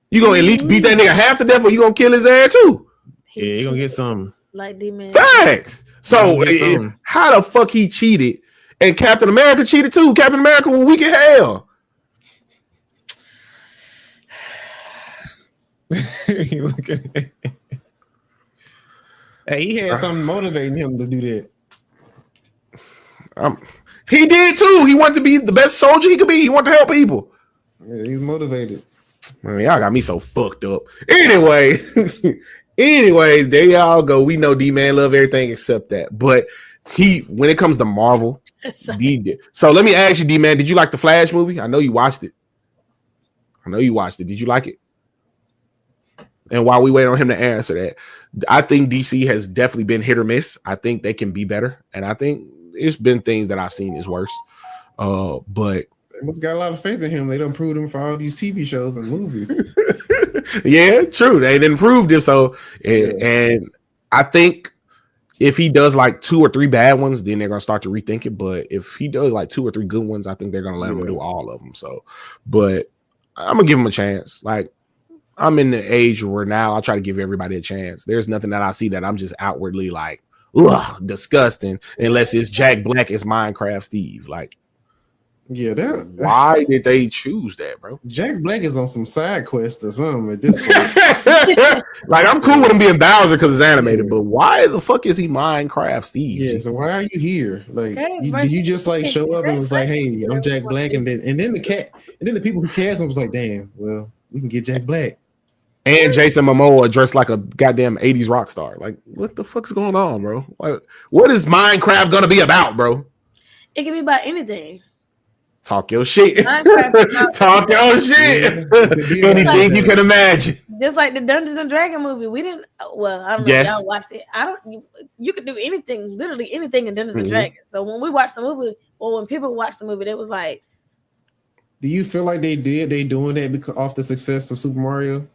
You gonna at least beat that nigga half to death, or you gonna kill his ass too? Yeah, you gonna get some like D-Man. Facts. So how the fuck he cheated? And Captain America cheated too. Captain America was weak as hell. You look at it. Hey, he had something motivating him to do that. He did too. He wanted to be the best soldier he could be. He wanted to help people. Yeah, he's motivated. Man, y'all got me so fucked up. Anyway, there y'all go. We know D-Man love everything except that. But when it comes to Marvel, so let me ask you, D-Man, did you like the Flash movie? I know you watched it. Did you like it? And while we wait on him to answer that, I think DC has definitely been hit or miss. I think they can be better. And I think it's been things that I've seen is worse. But they must got a lot of faith in him. They done proved him for all these TV shows and movies. Yeah, true. They didn't prove it. So, and I think if he does like 2 or 3 bad ones, then they're going to start to rethink it. But if he does like 2 or 3 good ones, I think they're going to let him do all of them. So, but I'm going to give him a chance. Like, I'm in the age where now I try to give everybody a chance. There's nothing that I see that I'm just outwardly like, ugh, disgusting, unless it's Jack Black as Minecraft Steve. Like, yeah, why did they choose that, bro? Jack Black is on some side quest or something at this point. Like, I'm cool with him being Bowser because it's animated, but why the fuck is he Minecraft Steve? Yeah, so why are you here? Like, did you just like show up and was like, hey, I'm Jack Black, and then the people who cast him was like, damn, well, we can get Jack Black. And Jason Momoa dressed like a goddamn 80s rock star. Like, what the fuck's going on, bro? What is Minecraft gonna be about, bro? It can be about anything. Talk your shit. Talk your shit. Anything you can imagine. Just like the Dungeons and Dragons movie. We didn't. Well, I don't know if y'all watched it. You could do anything, literally anything in Dungeons and Dragons. So when we watched the movie, or when people watched the movie, it was like. Do you feel like they doing that because off the success of Super Mario?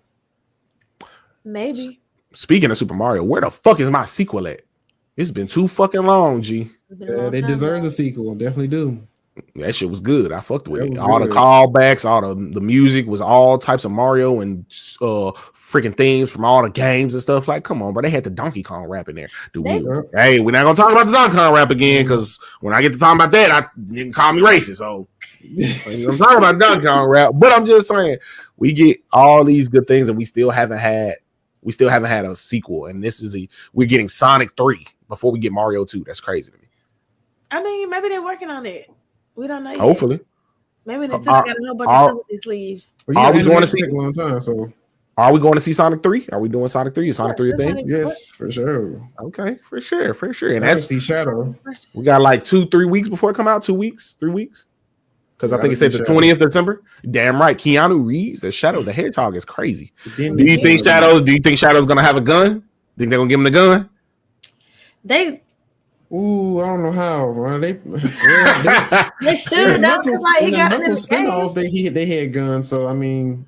Maybe. Speaking of Super Mario, where the fuck is my sequel at? It's been too fucking long, G. They deserve a sequel. Definitely do. That shit was good. I fucked with it. All the callbacks, all the music was all types of Mario and freaking themes from all the games and stuff. Like, come on, bro. They had the Donkey Kong rap in there. Hey, we're not gonna talk about the Donkey Kong rap again because when I get to talking about that, you can call me racist. So I'm talking about Donkey Kong rap, but I'm just saying we get all these good things and we still haven't had a sequel. And we're getting Sonic 3 before we get Mario 2. That's crazy to me. I mean, maybe they're working on it. We don't know yet. Hopefully. Maybe they got a whole bunch of stuff with their sleeve. Are we going to see a long time? So are we going to see Sonic 3? Are we doing Sonic 3? Is Sonic 3 a thing? Yes, for sure. Okay, for sure. And that's see Shadow. We got like 2-3 weeks before it come out. 2 weeks, 3 weeks. Because I think it said the 20th of December. Damn right. Keanu Reeves as Shadow the Hedgehog is crazy. Do you think Shadow's gonna have a gun? Think they're gonna give him the gun? Ooh, I don't know how. Well, they should. That was like he got the spinoff. They had guns. So I mean,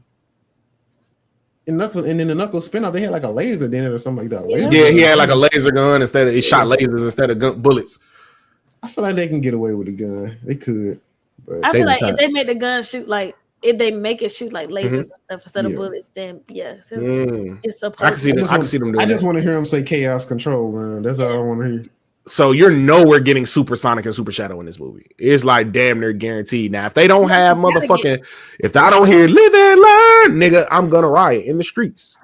in the Knuckles spinoff, they had like a laser in it or something like that. Yeah, he had like a laser gun instead of it shot lasers instead of bullets. I feel like they can get away with a gun. They could. But I feel like if they make the gun shoot like if they make it shoot like lasers and stuff instead of bullets, then it's supposed. I can see them doing I just want to hear him say chaos control, man. That's all I want to hear. So you're nowhere getting Supersonic and Super Shadow in this movie. It's like damn near guaranteed. Now, if they don't have motherfucking, if I don't hear live and learn, nigga, I'm gonna riot in the streets.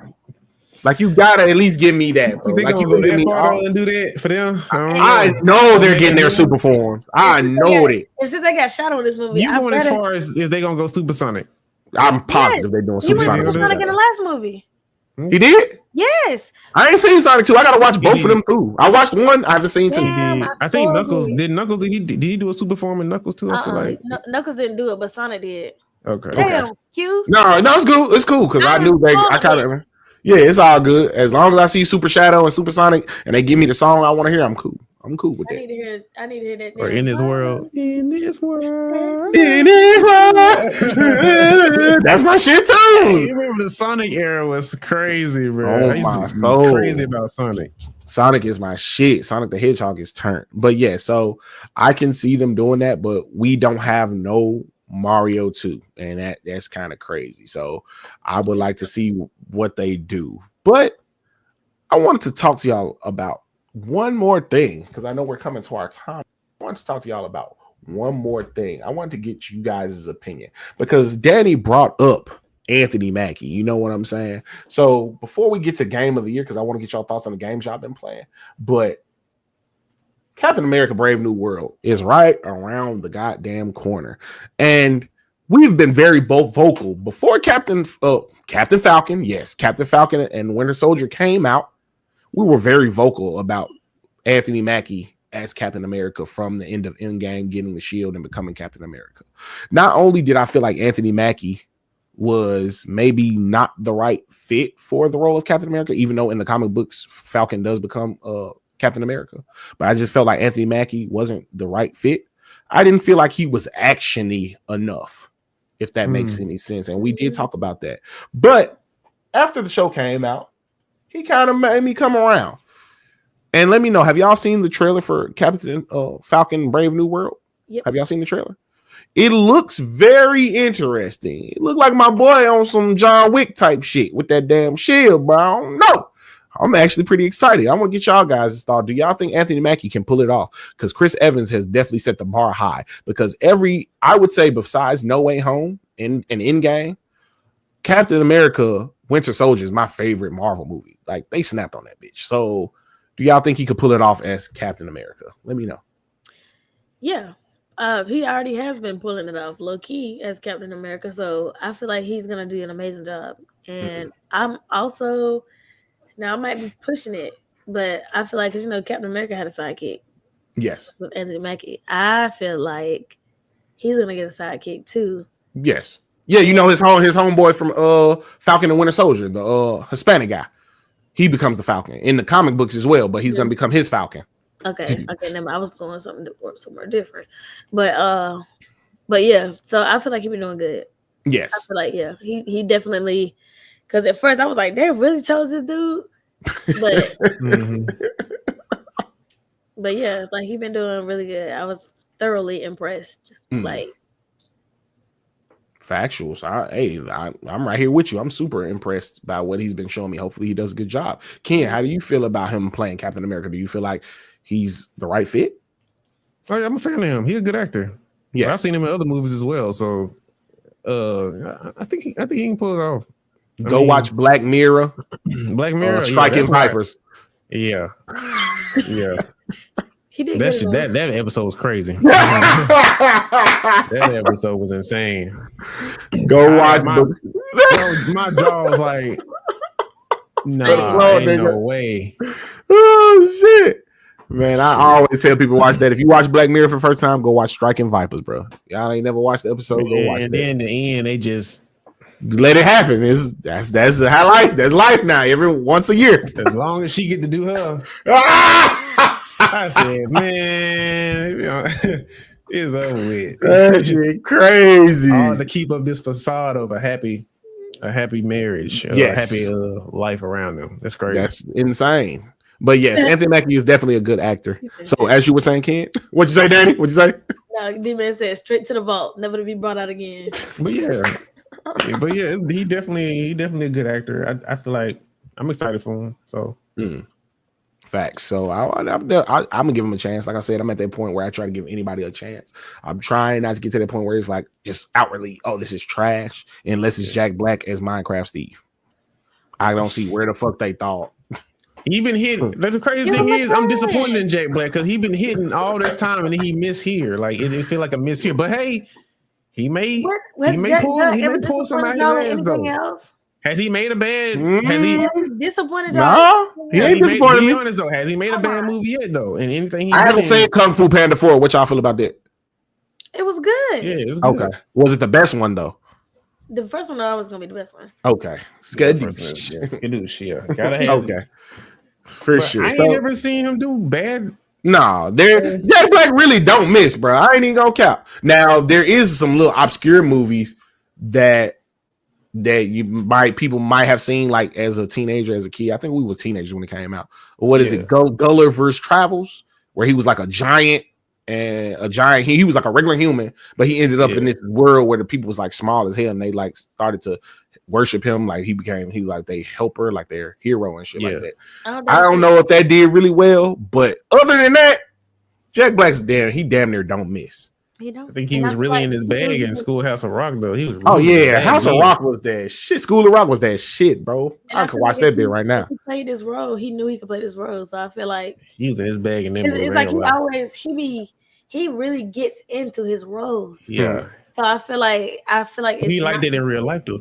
Like you gotta at least give me that, bro. Like you gonna give me all and do that for them. I know they're getting their super forms. I know it. And since they got Shadow in this movie, you going as far as is they gonna go Supersonic? I'm positive they're doing Supersonic. He went Supersonic in the last movie. He did? Yes. I ain't seen Sonic 2. I gotta watch both of them too. I watched one. I haven't seen two. I think Knuckles did. Knuckles did he do a super form in Knuckles too? I feel like Knuckles didn't do it, but Sonic did. Okay. Damn, Q. No, it's cool. It's cool because I knew they. I kind of. Yeah, it's all good as long as I see Super Shadow and Super Sonic and they give me the song I want to hear. I'm cool. I'm cool with that. I need to hear that. Or in this world. In this world. In this world. That's my shit too. Hey, you remember the Sonic era was crazy, bro. Oh, I used my to be soul. crazy about Sonic. Sonic is my shit. Sonic the Hedgehog is turned. But yeah, so I can see them doing that, but we don't have no Mario 2, and that's kind of crazy. So I would like to see what they do. But I wanted to talk to y'all about one more thing because I know we're coming to our time. I want to talk to y'all about one more thing. I want to get you guys' opinion because Danny brought up Anthony Mackie. You know what I'm saying? So before we get to game of the year, because I want to get y'all thoughts on the games y'all been playing, but Captain America Brave New World is right around the goddamn corner. And we've been very both vocal before Captain Falcon. Yes, Captain Falcon and Winter Soldier came out. We were very vocal about Anthony Mackie as Captain America from the end of Endgame, getting the shield and becoming Captain America. Not only did I feel like Anthony Mackie was maybe not the right fit for the role of Captain America, even though in the comic books, Falcon does become Captain America. But I just felt like Anthony Mackie wasn't the right fit. I didn't feel like he was actiony enough, if that makes any sense. And we did talk about that. But after the show came out, he kind of made me come around. And let me know, have y'all seen the trailer for Captain Falcon Brave New World? Yep. Have y'all seen the trailer? It looks very interesting. It looked like my boy on some John Wick type shit with that damn shield, bro. I don't know. I'm actually pretty excited. I want to get y'all guys' thought. Do y'all think Anthony Mackie can pull it off? Because Chris Evans has definitely set the bar high. Because I would say besides No Way Home and Endgame, Captain America Winter Soldier is my favorite Marvel movie. Like, they snapped on that bitch. So, do y'all think he could pull it off as Captain America? Let me know. Yeah. He already has been pulling it off low key as Captain America. So, I feel like he's going to do an amazing job. And I'm also, now I might be pushing it, but I feel like, because, Captain America had a sidekick. Yes. With Anthony Mackie. I feel like he's going to get a sidekick too. Yes. Yeah, his homeboy from Falcon and Winter Soldier, the Hispanic guy. He becomes the Falcon in the comic books as well, but he's going to become his Falcon. Okay. Never, I was going somewhere different, but yeah. So I feel like he's been doing good. Yes, I feel like he definitely. Because at first I was like, they really chose this dude, but but yeah, like he's been doing really good. I was thoroughly impressed. Like. Factuals. I'm right here with you. I'm super impressed by what he's been showing me. Hopefully he does a good job. Ken, how do you feel about him playing Captain America? Do you feel like he's the right fit? Oh, yeah, I'm a fan of him. He's a good actor. Yeah, I've seen him in other movies as well. So I think he can pull it off. Go watch Black Mirror. Black Mirror. Striking Vipers. Yeah. Yeah. He did that episode was crazy. That episode was insane. Go watch my jaw was like, nah, ain't no way. Oh shit. Man, I always tell people watch that. If you watch Black Mirror for the first time, go watch Striking Vipers, bro. Y'all ain't never watched the episode, go watch that. And then in the end, they just let it happen. That's how life. That's life now. Once a year. As long as she get to do her. I said, man, it's over with. That shit crazy. All to keep up this facade of a happy marriage, a happy life around them. That's crazy. That's insane. But yes, Anthony Mackie is definitely a good actor. So as you were saying, Ken, what'd you say, Danny? What'd you say? No, D-Man said straight to the vault, never to be brought out again. But yeah, he definitely a good actor. I feel like I'm excited for him. So. Facts. So I'm gonna give him a chance. Like I said, I'm at that point where I try to give anybody a chance. I'm trying not to get to that point where it's like just outwardly, oh, this is trash, unless it's Jack Black as Minecraft Steve. I don't see where the fuck they thought. He been hitting. That's the crazy thing is, I'm disappointed in Jack Black because he been hitting all this time and then he missed here. Like it didn't feel like a miss here. But hey, he may pull somebody ass though. Else? Has he made a bad? Has he disappointed? Nah, he ain't disappointed. Be honest though, has he made a bad movie yet though? And anything I haven't seen Kung Fu Panda 4. What y'all feel about that? It was good. Yeah, it was good. Okay. Was it the best one though? The first one always gonna be the best one. Okay. Skadoosh, yeah. Gotta have okay. For sure. I ain't never seen him do bad. No, Jack Black really don't miss, bro. I ain't even gonna count. Now there is some little obscure movies that people might have seen like as a teenager, as a kid. I think we was teenagers when it came out. What is it? Gulliver's Travels, where he was like a giant he was like a regular human, but he ended up in this world where the people was like small as hell and they like started to worship him. Like he was like their helper, like their hero and shit like that. I don't know if that did really well, but other than that, Jack Black's he damn near don't miss. I think he was really in his bag in Schoolhouse of Rock though. He was really House of Rock was that shit. School of Rock was that shit, bro. I could watch that bit right now. He played this role. He knew he could play this role, so I feel like he was in his bag and then it's like he really gets into his roles. Yeah. So I feel like he liked it in real life though.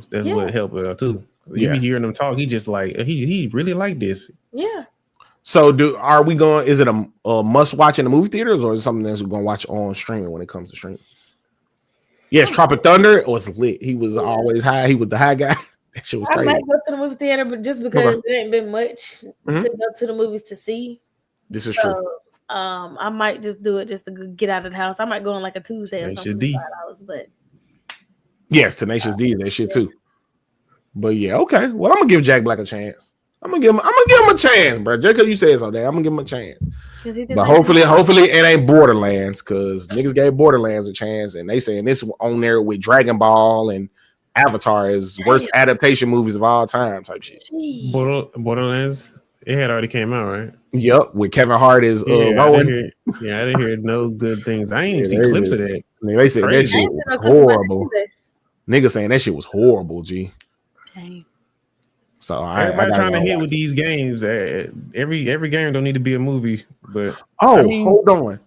That's what helped too. You be hearing him talk. He just like he really liked this. Yeah. So are we going? Is it a must watch in the movie theaters, or is it something that we're going to watch on streaming when it comes to streaming? Yes, Tropic Thunder was lit. He was always high. He was the high guy. That shit was crazy. I might go to the movie theater, but just because there ain't been much to go to the movies to see. This is true. I might just do it just to get out of the house. I might go on like a Tuesday or something. But yes, Tenacious D is that shit too. But yeah, okay. Well, I'm gonna give Jack Black a chance. I'm gonna give him a chance, bro. Just because you said so, I'm gonna give him a chance. But hopefully it ain't Borderlands, because niggas gave Borderlands a chance, and they saying this on there with Dragon Ball and Avatar is worst adaptation movies of all time type shit. Borderlands, it had already came out, right? Yep, with Kevin Hart as Rowan. I didn't hear no good things. I ain't even see clips of that. They said that shit was horrible. Niggas saying that shit was horrible, G. Dang. So everybody trying to hit with these games. Every game don't need to be a movie, but hold on.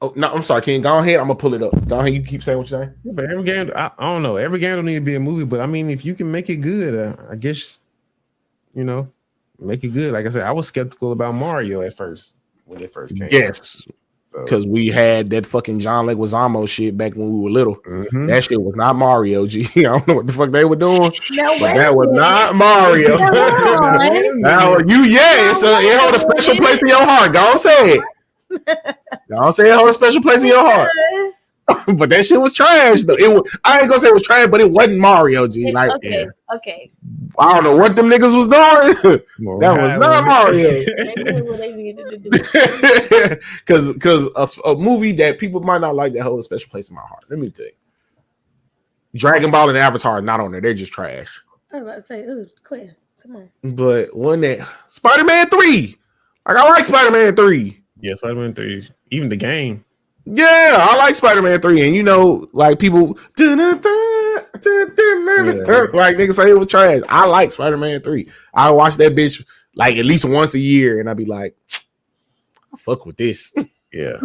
Oh no, I'm sorry, King. Go ahead. I'm gonna pull it up. Go ahead. You keep saying what you're saying. Yeah, but every game, I don't know. Every game don't need to be a movie, but I mean, if you can make it good, I guess make it good. Like I said, I was skeptical about Mario at first when it first came. Yes. Because we had that fucking John Leguizamo shit back when we were little. Mm-hmm. That shit was not Mario, G. I don't know what the fuck they were doing. But that was not Mario. Now it hold a special place in your heart. Go on, say it. Go on, say it hold a special place in your heart. But that shit was trash though. I ain't gonna say it was trash, but it wasn't Mario, G. Like, okay. I don't know what them niggas was doing. That was not Mario. Because a movie that people might not like that holds a special place in my heart. Let me tell you. Dragon Ball and Avatar are not on there. They're just trash. I was about to say, ooh, quit. Come on. But one that Spider-Man 3. Like, I like Spider-Man 3. Yeah, Spider-Man 3. Even the game. Yeah, I like Spider-Man 3. And like people like niggas say it was trash. I like Spider-Man 3. I watch that bitch like at least once a year, and I be like, I fuck with this. Yeah.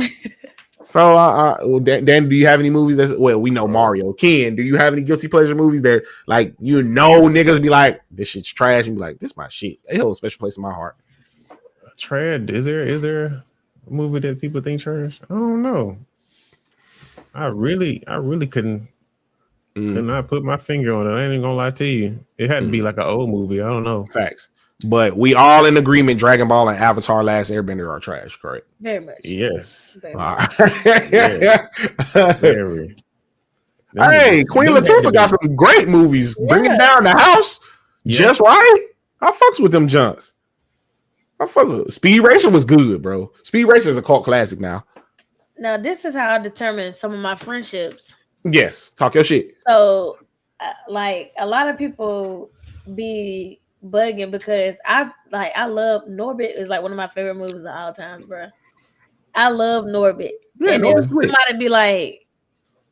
So Dan, do you have any movies we know Mario. Ken, do you have any guilty pleasure movies that like niggas be like, this shit's trash, and be like, this my shit. They hold a special place in my heart. Trash. Is there a movie that people think trash? I don't know. I really couldn't could not put my finger on it. I ain't gonna lie to you. It had to be like an old movie. I don't know. Facts. But we all in agreement Dragon Ball and Avatar Last Airbender are trash, correct? Very much. Yes. Very much. Yes. Very. Hey, Queen Latifah got some great movies. Yeah. Bringing Down the House. Yeah. Just right. I fucks with them junks. Speed Racer was good, bro. Speed Racer is a cult classic now. Now, this is how I determine some of my friendships. Yes. Talk your shit. So, like, a lot of people be bugging because I love Norbit is like one of my favorite movies of all times, bro. I love Norbit. Yeah, and Norbit's if sweet. somebody be like,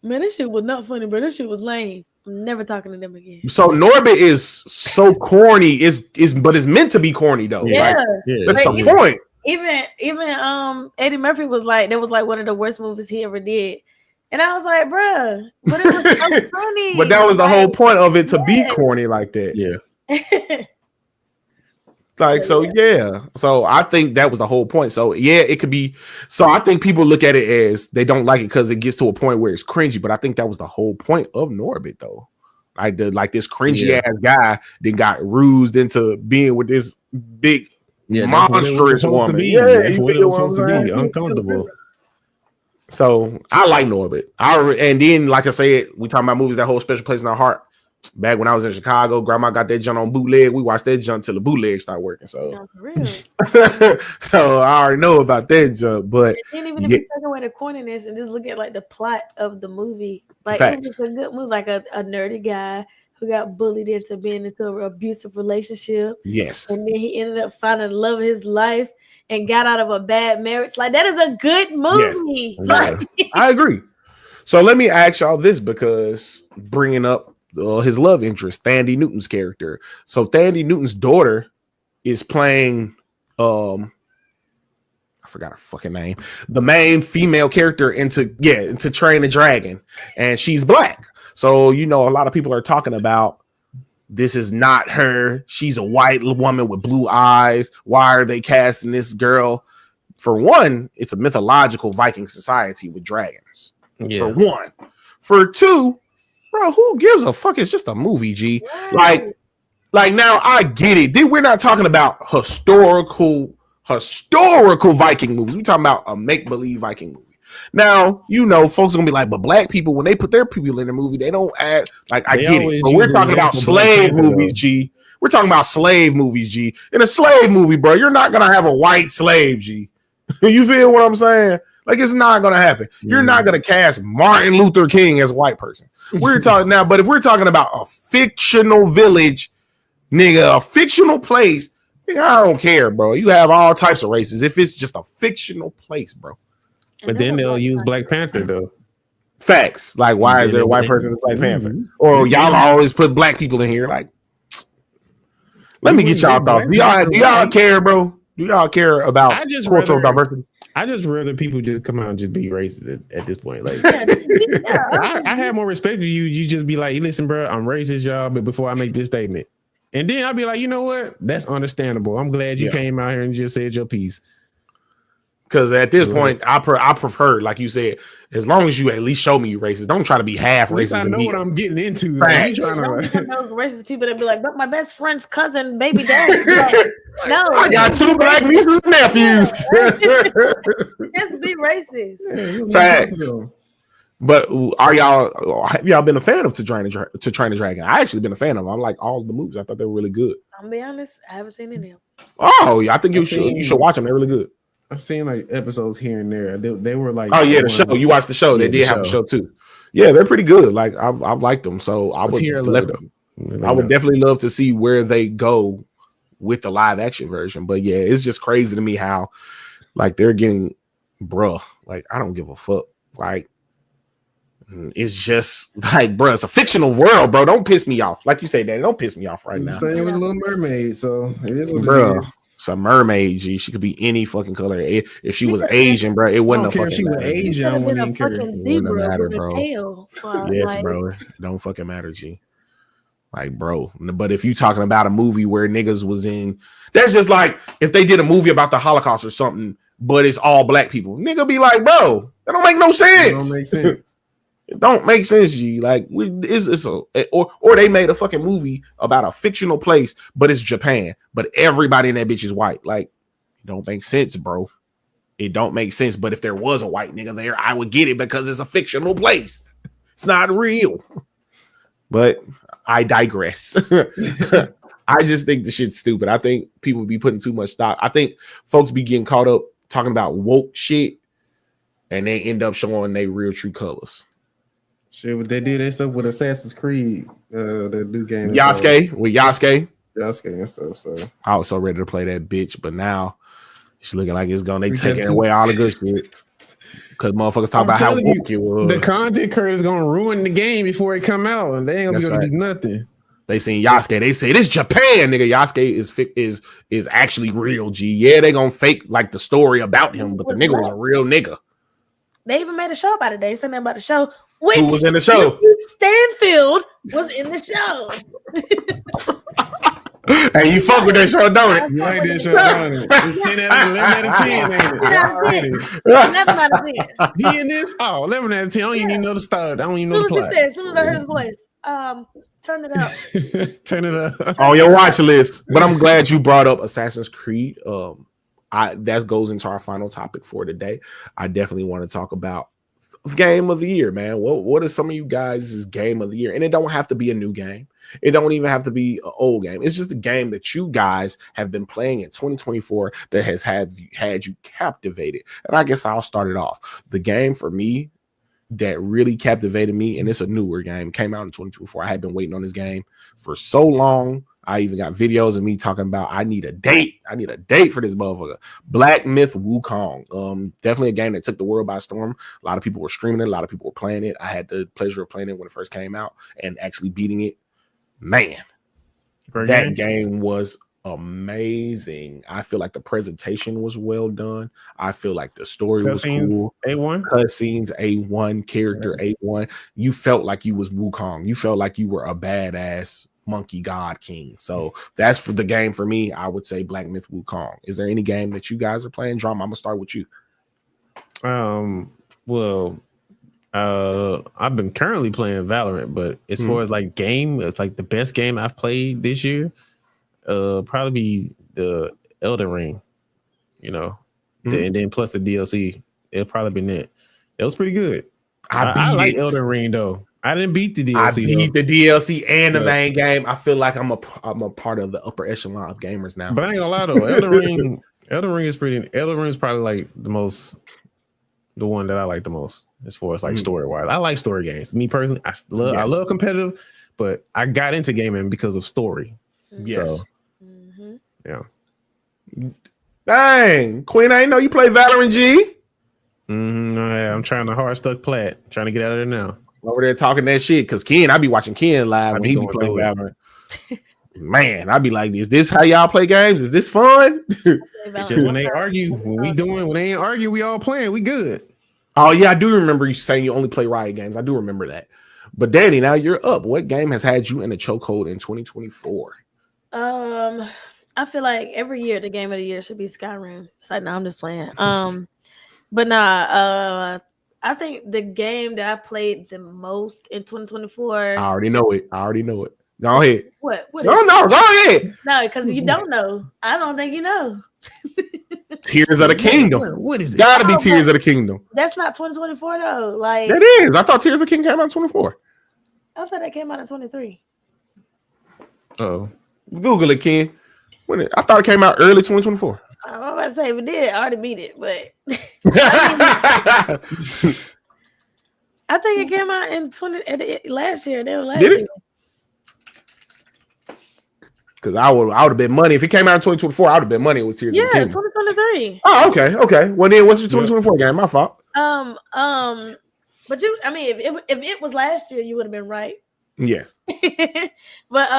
man, this shit was not funny, bro. This shit was lame. I'm never talking to them again. So Norbit is so corny, but it's meant to be corny though. Yeah, that's but the point. Even Eddie Murphy was like, that was like one of the worst movies he ever did. And I was like, bruh, but it was so funny. But that was the whole point of it to be corny like that. Yeah. Like, so yeah. So I think that was the whole point. So yeah, it could be. So I think people look at it as they don't like it because it gets to a point where it's cringy. But I think that was the whole point of Norbit though. Like this cringy ass guy that got rused into being with this big monstrous woman. Yeah, that's what it was supposed to be. Uncomfortable. So I like Norbit. And then, like I said, we talking about movies that hold special place in our heart. Back when I was in Chicago, grandma got that junk on bootleg. We watched that junk till the bootleg started working. So, so I already know about that junk. But then even if you take away the corniness and just look at like the plot of the movie, like it was a good movie, like a nerdy guy who got bullied into being into an abusive relationship. Yes. And then he ended up finding the love of his life and got out of a bad marriage. Like that is a good movie. Yes. Like, I agree. So let me ask y'all this because bringing up his love interest, Thandie Newton's character. So Thandie Newton's daughter is playing I forgot her fucking name. The main female character into Train the Dragon, and she's black. So you know a lot of people are talking about this is not her. She's a white woman with blue eyes. Why are they casting this girl? For one, it's a mythological Viking society with dragons. Yeah. For one. For two, bro, who gives a fuck? It's just a movie, G. Right. Like now I get it. We're not talking about historical Viking movies. We're talking about a make-believe Viking movie. Now, you know, folks are gonna be like, but black people, when they put their people in the movie, they don't add like I get it. But we're talking about slave movies, G. We're talking about slave movies, G. In a slave movie, bro, you're not gonna have a white slave, G. You feel what I'm saying? Like it's not gonna happen. You're not gonna cast Martin Luther King as a white person. We're talking now, but if we're talking about a fictional village, nigga, a fictional place, nigga, I don't care, bro. You have all types of races. If it's just a fictional place, bro. But then they'll use Black Panther though. Facts. Like, why is there a white person in Black Panther? Or y'all always put black people in here? Like, let me get y'all thoughts. Do y'all care, bro? Do y'all care about cultural diversity? I just rather people just come out and just be racist at this point. Like, I have more respect for you. You just be like, listen, bro, I'm racist, y'all. But before I make this statement, and then I'll be like, you know what? That's understandable. I'm glad you came out here and just said your piece. Because at this point, I prefer, like you said, as long as you at least show me you racist. Don't try to be half racist. I know what I'm getting into. Right. Those racist people that be like, but my best friend's cousin, baby dad. Like, no, I got 2 black nieces and nephews. Just be racist. Facts. But have y'all been a fan of To Train a Dragon? I actually been a fan of them. I like all the movies. I thought they were really good. I'll be honest, I haven't seen any of them. Oh, I think you should watch them. They're really good. I've seen like episodes here and there. They were like, oh yeah, the show. You watched the show. They did have a show too. Yeah, they're pretty good. Like I've liked them. So I would definitely love to see where they go with the live action version. But yeah, it's just crazy to me how like they're getting, bruh. Like I don't give a fuck. Like it's just like, bruh, it's a fictional world, bro. Don't piss me off. Like you say, Daddy, don't piss me off right now. Same with Little Mermaid. So it is what bruh. it is. It's a mermaid, G. She could be any fucking color. If she was Asian, bro, it wouldn't have fucking she was Asian. I wouldn't even care. It wouldn't matter, bro. Yes, bro. It don't fucking matter, G. Like, bro. But if you talking about a movie where niggas was in, that's just like if they did a movie about the Holocaust or something, but it's all black people. Nigga be like, bro, that don't make no sense. It don't make sense. It don't make sense, G. Like, or they made a fucking movie about a fictional place, but it's Japan, but everybody in that bitch is white. Like, it don't make sense, bro. It don't make sense. But if there was a white nigga there, I would get it because it's a fictional place. It's not real. But I digress. I just think the shit's stupid. I think people be putting too much stock. I think folks be getting caught up talking about woke shit, and they end up showing their real true colors. Shit, what they did that stuff with Assassin's Creed, the new game. Yasuke. Yasuke and stuff. So I was so ready to play that bitch, but now she's looking like it's gonna. They We taking got away all the good shit because motherfuckers talk I'm about how telling you, woke it was. the content creator is gonna ruin the game before it come out, and they ain't gonna That's be able right. to do nothing. They seen Yasuke. They say this Japan nigga. Yasuke is actually real. G. Yeah, they gonna fake like the story about him, but the nigga was a real nigga. They even made a show about it. They said something about the show. Which Who was in the show? Stanfield was in the show. Hey, you fuck with that show, don't it? You like this show, don't it? It's 10 out of 11 out of 10, ain't it? 10 out of 10. Already. 11 out of 10. He in this? Oh, 11 out of 10. I don't even need to know the start. I don't even know the plot. As soon as I heard his voice, turn it up. Turn it up. On your watch list. But I'm glad you brought up Assassin's Creed. That goes into our final topic for today. I definitely want to talk about game of the year, man. What is some of you guys' game of the year? And it don't have to be a new game. It don't even have to be an old game. It's just a game that you guys have been playing in 2024 that has had you captivated. And I guess I'll start it off. The game for me that really captivated me, and it's a newer game, came out in 2024. I had been waiting on this game for so long. I even got videos of me talking about I need a date. I need a date for this motherfucker. Black Myth Wukong. Definitely a game that took the world by storm. A lot of people were streaming it. A lot of people were playing it. I had the pleasure of playing it when it first came out and actually beating it. Man, that game was amazing. I feel like the presentation was well done. I feel like the story was cool. A1 cutscenes, A1 character, A1. You felt like you was Wukong. You felt like you were a badass monkey god king. So that's for the game for me. I would say Black Myth Wukong. Is there any game that you guys are playing? Drama, I'm gonna start with you. Well, I've been currently playing Valorant, but as far as like game, it's like the best game I've played this year. Probably be the Elden Ring, you know, and then plus the DLC. It'll probably be that. It was pretty good. I like Elden Ring though. I didn't beat the DLC. I beat the DLC and the main game. I feel like I'm a part of the upper echelon of gamers now. But I ain't gonna lie though, Elden Ring is probably like the one that I like the most as far as like story wise. I like story games. Me personally, I love competitive, but I got into gaming because of story. Yes. So, yeah. Dang, Queen, I didn't know you play Valorant G. Yeah, I'm trying to hard stuck plat, trying to get out of there now. Over there talking that shit because Ken, I be watching Ken live when he be playing Valorant. Man, I be like, is this how y'all play games? Is this fun? Just when they argue, when they ain't argue, we all playing, we good. Oh yeah, I do remember you saying you only play Riot games. I do remember that. But Danny, now you're up. What game has had you in a chokehold in 2024? I feel like every year the game of the year should be Skyrim. It's like, no, I'm just playing. But nah, I think the game that I played the most in 2024. I already know it. Go ahead. What? No, go ahead. No, because you don't know. I don't think you know. Tears of the Kingdom. What is it? Gotta be Tears of the Kingdom. That's not 2024 though. Like it is. I thought Tears of the Kingdom came out in 24. I thought that came out in 23. Oh, Google it, Ken. I thought it came out early 2024. I'm about to say we did. I already beat it, but I think it came out in last year. Did it? Because I would have been money if it came out in 2024. I would have been money. It was Tears of the Kingdom. 2023. Oh, okay. Well, then what's your 2024 game? My fault. But if it was last year, you would have been right. Yes. But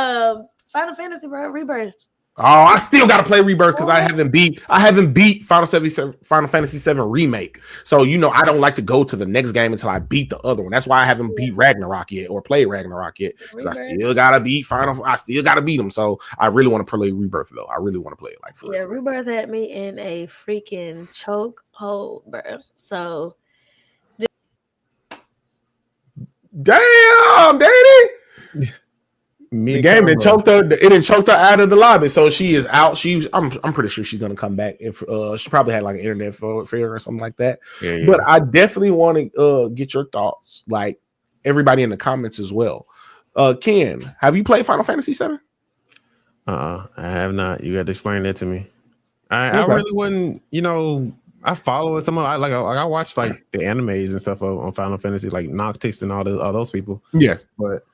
Final Fantasy Rebirth. Oh, I still got to play Rebirth because I haven't beat Final Fantasy 7 Remake. So, I don't like to go to the next game until I beat the other one. That's why I haven't beat Ragnarok yet or played Ragnarok yet because I still got to beat I still got to beat them. So, I really want to play Rebirth though. I really want to play it like for real. Rebirth had me in a freaking chokehold, bro. So, damn, Danny. The game that choked her, it didn't choke her out of the lobby, so she is out. I'm pretty sure she's gonna come back. If she probably had like an internet failure or something like that. Yeah. But I definitely want to get your thoughts, like everybody in the comments as well. Ken, have you played Final Fantasy 7? I have not. You got to explain that to me. I really wouldn't. I follow it. I watch like the animes and stuff on Final Fantasy, like Noctis and all those people. Yes, but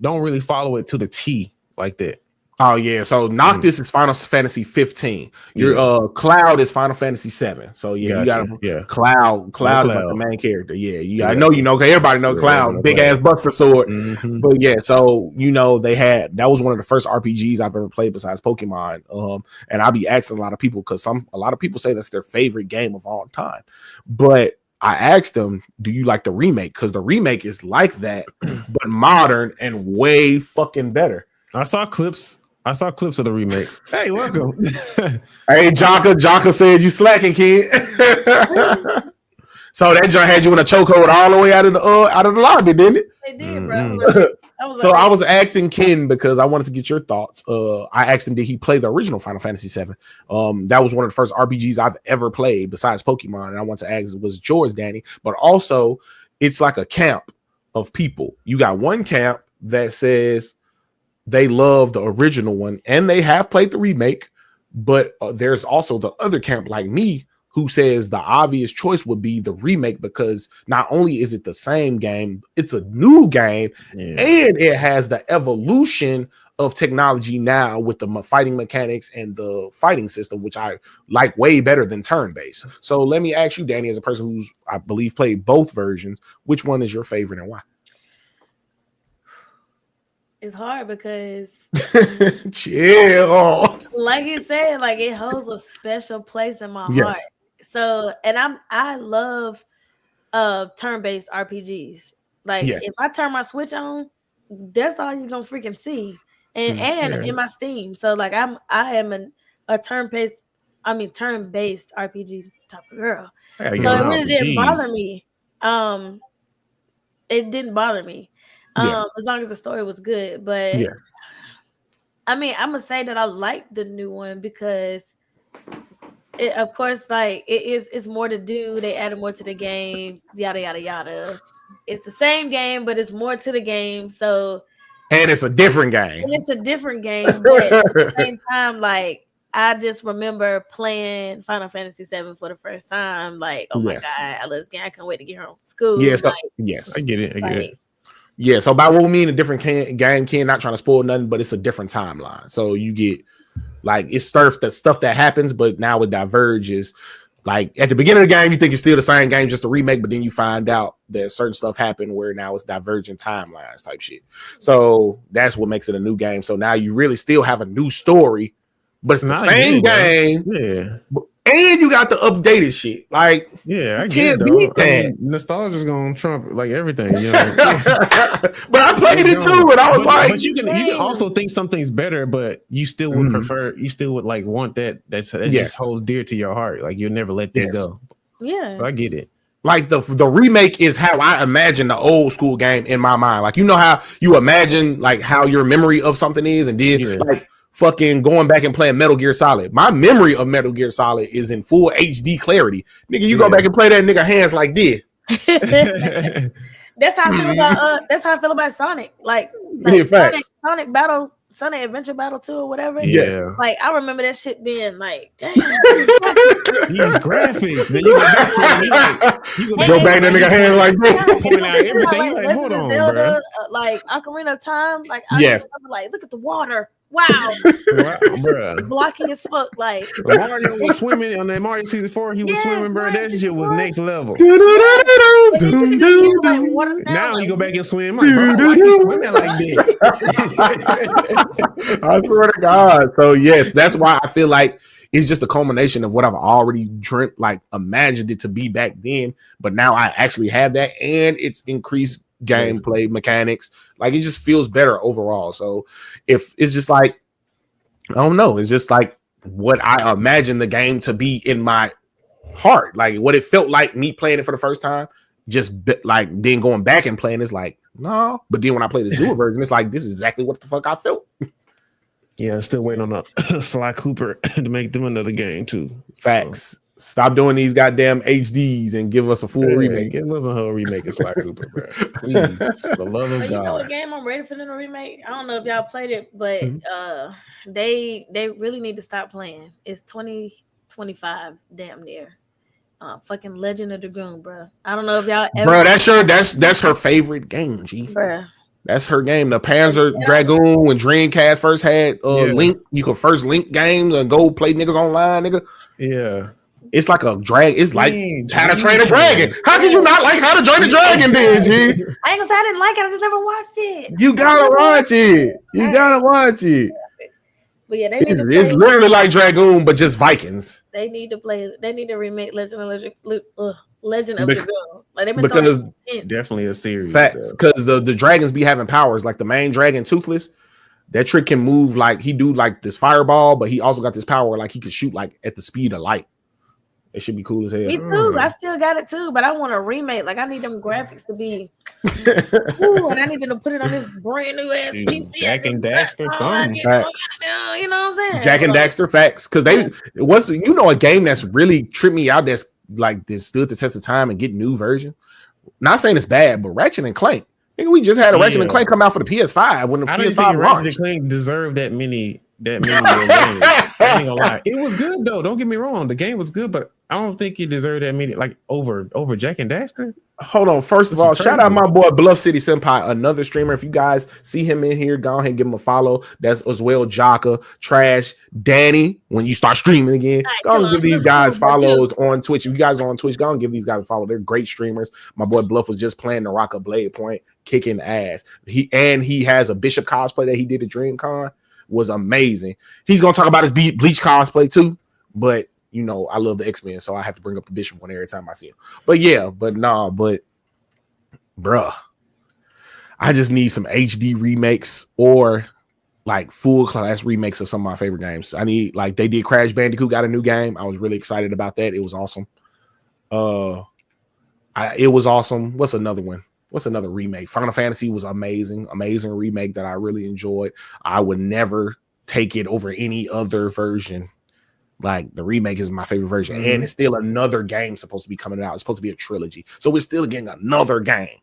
don't really follow it to the T like that. Oh yeah, so Noctis is Final Fantasy 15. Your Cloud is Final Fantasy 7. So yeah, Gotcha. you got Cloud. Cloud is like the Cloud. main character. Yeah, I Yeah. know you know. Okay, everybody know Cloud, big ass Buster Sword. Mhm. But yeah, so they had that was one of the first RPGs I've ever played besides Pokemon. And I'll be asking a lot of people because a lot of people say that's their favorite game of all time. But I asked them, "Do you like the remake?" Because the remake is like that, but modern and way fucking better. I saw clips of the remake. Hey, welcome. Hey, Jaka said you slacking, kid. So that joint had you in a chokehold all the way out of the lobby, didn't it? They did, bro. I was asking Ken because I wanted to get your thoughts. I asked him, did he play the original Final Fantasy VII? That was one of the first RPGs I've ever played besides Pokemon. And I want to ask, was yours, Danny? But also, it's like a camp of people. You got one camp that says they love the original one and they have played the remake, but there's also the other camp like me who says the obvious choice would be the remake because not only is it the same game, it's a new game and it has the evolution of technology now with the fighting mechanics and the fighting system, which I like way better than turn-based. So let me ask you, Danny, as a person who's, I believe, played both versions, which one is your favorite and why? It's hard because chill. Like you said, like it holds a special place in my heart. So, and I love turn-based RPGs. Like if I turn my Switch on, that's all you're gonna freaking see. And in my Steam. So like I am a turn-based RPG type of girl. So it really didn't bother me. It didn't bother me. As long as the story was good. But I mean, I'm gonna say that I like the new one because it, of course, like it's more to do. They added more to the game, yada yada yada. It's the same game, but it's more to the game. So and it's a different game. But at the same time, like I just remember playing Final Fantasy VII for the first time. Like, oh my god, I love this game. I can't wait to get home from school. Yes, like, I get it. Yeah, so by what we mean a different game, Ken, not trying to spoil nothing, but it's a different timeline. So you get like it's the stuff that happens, but now it diverges. Like at the beginning of the game, you think it's still the same game, just a remake, but then you find out that certain stuff happened where now it's divergent timelines type shit. So that's what makes it a new game. So now you really still have a new story, but it's the same game. Yeah. And you got the updated shit. Like, I can't beat that. I mean, nostalgia's gonna trump like everything, you know. But I played it too, and I was but you can also think something's better, but you still would prefer, you still would like want that just holds dear to your heart. Like you'll never let that go. Yeah. So I get it. Like the remake is how I imagine the old school game in my mind. Like you know how you imagine like how your memory of something is, and then like fucking going back and playing Metal Gear Solid. My memory of Metal Gear Solid is in full HD clarity. Nigga, you go back and play that nigga hands like this. That's how I feel about Sonic. Like Sonic Battle, Sonic Adventure Battle 2 or whatever. Yeah. Like I remember that shit being like, damn. These graphics. Then you go back to it, go back that nigga hands like this. Point out everything. Like, hold on, Zelda, like Ocarina of Time. Like I remember, like look at the water. Wow, blocking as fuck. Like Mario was swimming on that Mario 64. He was swimming, bro. That shit was next level. Now you go back and swim. Like, bro, I like you swimming like this. I swear to God. So yes, that's why I feel like it's just a culmination of what I've already dreamt, like imagined it to be back then. But now I actually have that, and it's increased gameplay mechanics. Like it just feels better overall. So if it's just like, I don't know, it's just like what I imagine the game to be in my heart, like what it felt like me playing it for the first time. Just like then going back and playing it's like no, but then when I play this newer version, it's like this is exactly what the fuck I felt. Yeah, still waiting on Sly Cooper to make them another game too. Facts. Stop doing these goddamn HDs and give us a full remake. Give us a whole remake of Sly Cooper, bro. Please, for the love of God. You know what game I'm ready for them to remake? I don't know if y'all played it, but they really need to stop playing. It's 2025, damn near. Fucking Legend of Dragoon, bro. I don't know if y'all ever. Bro, that's her favorite game, G. Bro, That's her game. The Panzer Dragoon when Dreamcast first had Link. You could first link games and go play niggas online, nigga. Yeah. It's like a drag. It's like How to Train a Dragon. How could you not like How to Train a Dragon, then, G? I ain't gonna say I didn't like it. I just never watched it. You gotta watch it. You gotta watch it. But yeah, they need to It's literally like Dragoon, but just Vikings. They need to play. They need to remake Legend of the Girl. Like they've been Because definitely a series. Facts. Because the dragons be having powers. Like the main dragon, Toothless. That trick can move like he do like this fireball, but he also got this power like he can shoot like at the speed of light. It should be cool as hell. Me too. I still got it too, but I want a remake. Like I need them graphics to be cool, and I need them to put it on this brand new ass PC. Jack and Daxter, something. You know what I'm saying? Jack and Daxter, facts. Because a game that's really tripped me out. That's like this stood the test of time and get new version. Not saying it's bad, but Ratchet and Clank. Nigga, we just had a Ratchet and Clank come out for the PS5 when the PS5 think launched. Ratchet and Clank deserved that many games. I ain't gonna lie. It was good though. Don't get me wrong. The game was good, but I don't think it deserved that many like over Jack and Daxter. Hold on. First of all, shout out my boy Bluff City Senpai, another streamer. If you guys see him in here, go ahead and give him a follow. That's as well Jaka, Trash, Danny. When you start streaming again, go and give these guys follows on Twitch. If you guys are on Twitch, go and give these guys a follow. They're great streamers. My boy Bluff was just playing the Rock of Blade Point, kicking ass. He has a Bishop cosplay that he did at DreamCon. Was amazing. He's gonna talk about his Bleach cosplay too, but you know, I love the X-Men, so I have to bring up the Bishop one every time I see him. But yeah, but bruh, I just need some HD remakes or like full class remakes of some of my favorite games. I need, like, they did Crash Bandicoot, got a new game. I was really excited about that. It was awesome. It was awesome. What's another one? What's another remake? Final Fantasy was amazing remake that I really enjoyed. I would never take it over any other version. Like, the remake is my favorite version, and it's still another game supposed to be coming out. It's supposed to be a trilogy, so we're still getting another game.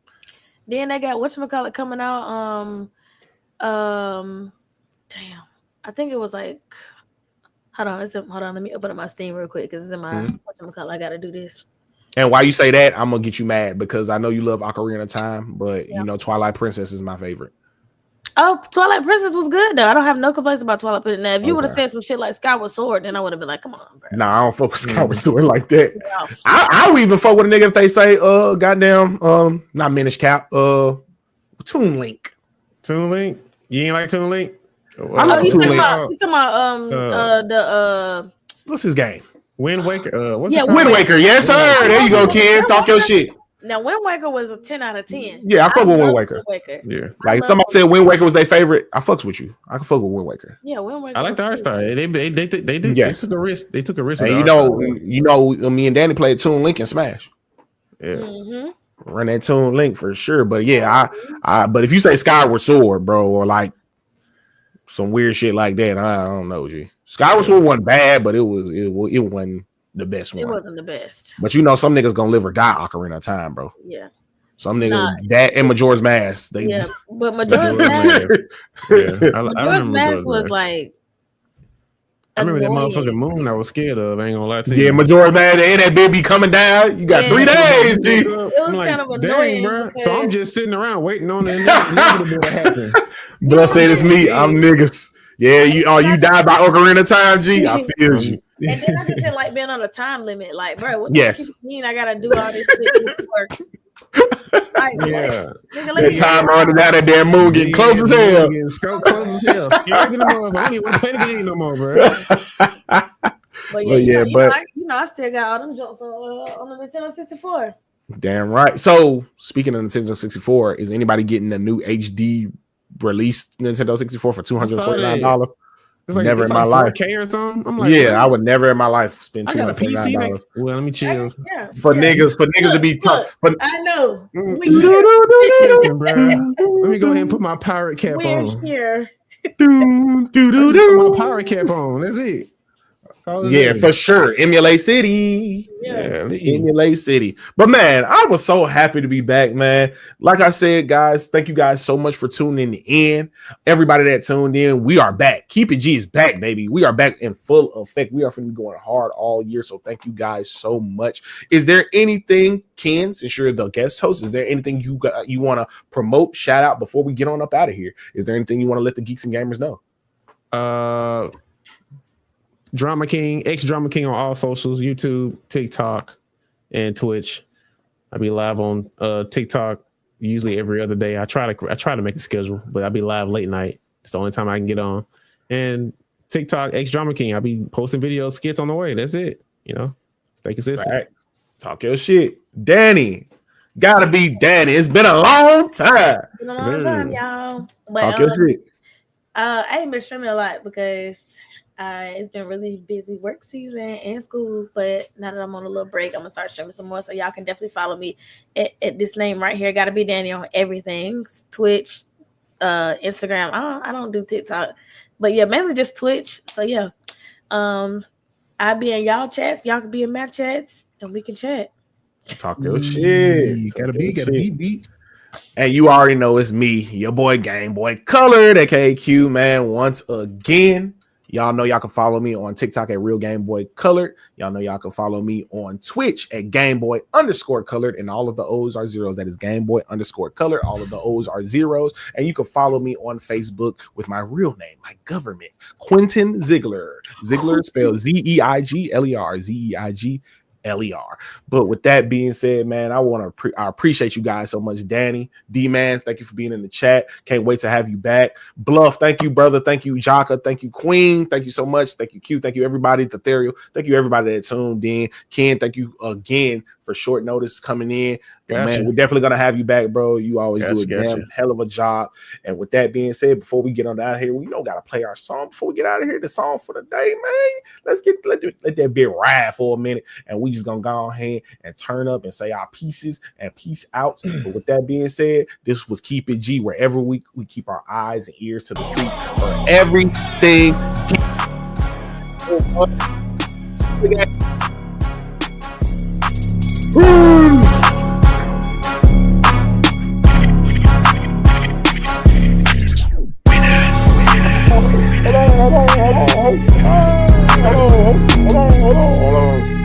Then they got whatchamacallit coming out. Damn, I think it was like. Hold on. Let me open up my Steam real quick because it's in my whatchamacallit. I gotta do this. And while you say that, I'm gonna get you mad because I know you love Ocarina of Time, but you know Twilight Princess is my favorite. Oh, Twilight Princess was good though. I don't have no complaints about Twilight Princess. Now, if you would have said some shit like Skyward Sword, then I would have been like, "Come on, bro." Nah, I don't fuck with Skyward Sword like that. Yeah. I would even fuck with a nigga if they say, goddamn, not Minish Cap, Toon Link. Toon Link? You ain't like Toon Link? I like Toon Link. You talking about what's his game? Wind Waker. Wind Waker. Yes, sir. There you go, kid. Talk your shit. Now, Wind Waker was a 10 out of 10. Yeah, I fuck with Wind Waker. Yeah, like somebody said Wind Waker was their favorite. I fucks with you. I can fuck with Wind Waker. Yeah, Wind Waker. I like the art style. They did. Yes. They took a risk. They took a risk. And you know, me and Danny played Toon Link and Smash. Yeah, run that Toon Link for sure. But yeah, but if you say Skyward Sword, bro, or like some weird shit like that, I don't know, G. Skyward Sword wasn't bad, but it wasn't the best one. It wasn't the best. But you know, some niggas gonna live or die Ocarina of Time, bro. Yeah. Some niggas that and Majora's Mask. But Majora's Mask. Majora's Mask was like. I remember that motherfucking moon I was scared of. I ain't gonna lie to you. Yeah, Majora's Mask. And that baby coming down. You got 3 days, G. It was kind of annoying, bro. So I'm just sitting around waiting on the inevitable to happen. But I said it's me. I'm niggas. Yeah, you died by Ocarina of Time, G. I feel you. And then I just didn't like being on a time limit. Like, bro, what do you mean I gotta do all this shit to work? Like, yeah. That time running out of that moon getting close as hell. Close as hell. Scared to the motherfucker. I don't even want to play the game no more, bro. I still got all them jokes on the Nintendo 64. Damn right. So speaking of Nintendo 64, is anybody getting a new HD released Nintendo 64 for $249? It's like, never it's in my like life. 4K or something. I'm like, yeah, I would never in my life spend $249. Well, let me chill. For niggas to be tough. I know. Listen, bro. Let me go ahead and put my pirate cap on. We're here. Put my pirate cap on. That's it. Yeah, for sure. Emulate City. Yeah. Emulate City. But man, I was so happy to be back, man. Like I said, guys, thank you guys so much for tuning in. Everybody that tuned in, we are back. Keep It G is back, baby. We are back in full effect. We are going to be going hard all year. So thank you guys so much. Is there anything, Ken, since you're the guest host, is there anything you want to promote, shout out before we get on up out of here? Is there anything you want to let the geeks and gamers know? Drama King, X Drama King on all socials, YouTube, TikTok, and Twitch. I be live on TikTok usually every other day. I try to make a schedule, but I be live late night. It's the only time I can get on. And TikTok, X Drama King. I be posting videos, skits on the way. That's it. Stay consistent. Right. Talk your shit, Danny. Gotta be Danny. It's been a long time. Been a long time, y'all. But, Talk your shit. I ain't been streaming a lot because it's been really busy work season and school. But now that I'm on a little break, I'm gonna start streaming some more. So y'all can definitely follow me at this name right here. Gotta be Danny on everything: Twitch, Instagram. I don't do TikTok, but yeah, mainly just Twitch. So yeah, I be in y'all chats. Y'all can be in my chats, and we can chat. Talk your shit. Gotta be. And you already know it's me, your boy Game Boy Colored, aka Q, man. Once again, y'all know y'all can follow me on TikTok at Real Game Boy Colored. Y'all know y'all can follow me on Twitch at Game Boy _Colored, and all of the O's are zeros. That is Game Boy _Colored. All of the O's are zeros. And you can follow me on Facebook with my real name, my government, Quentin Ziegler. Ziegler spelled Zeigler, Zeigler. But with that being said, man, I appreciate you guys so much. Danny, D-Man, thank you for being in the chat. Can't wait to have you back. Bluff, thank you, brother. Thank you, Jaka. Thank you, Queen. Thank you so much. Thank you, Q. Thank you, everybody. Ethereal. Thank you, everybody that tuned in. Ken, thank you again for short notice coming in. Man, we're definitely gonna have you back, bro. You always do a damn hell of a job. And with that being said, before we get on out of here, we gotta play our song before we get out of here. The song for the day, man. Let that bit ride for a minute, and we just gonna go ahead and turn up and say our pieces and peace out. But with that being said, this was Keep It G. Wherever we keep our eyes and ears to the streets for everything. Hold on.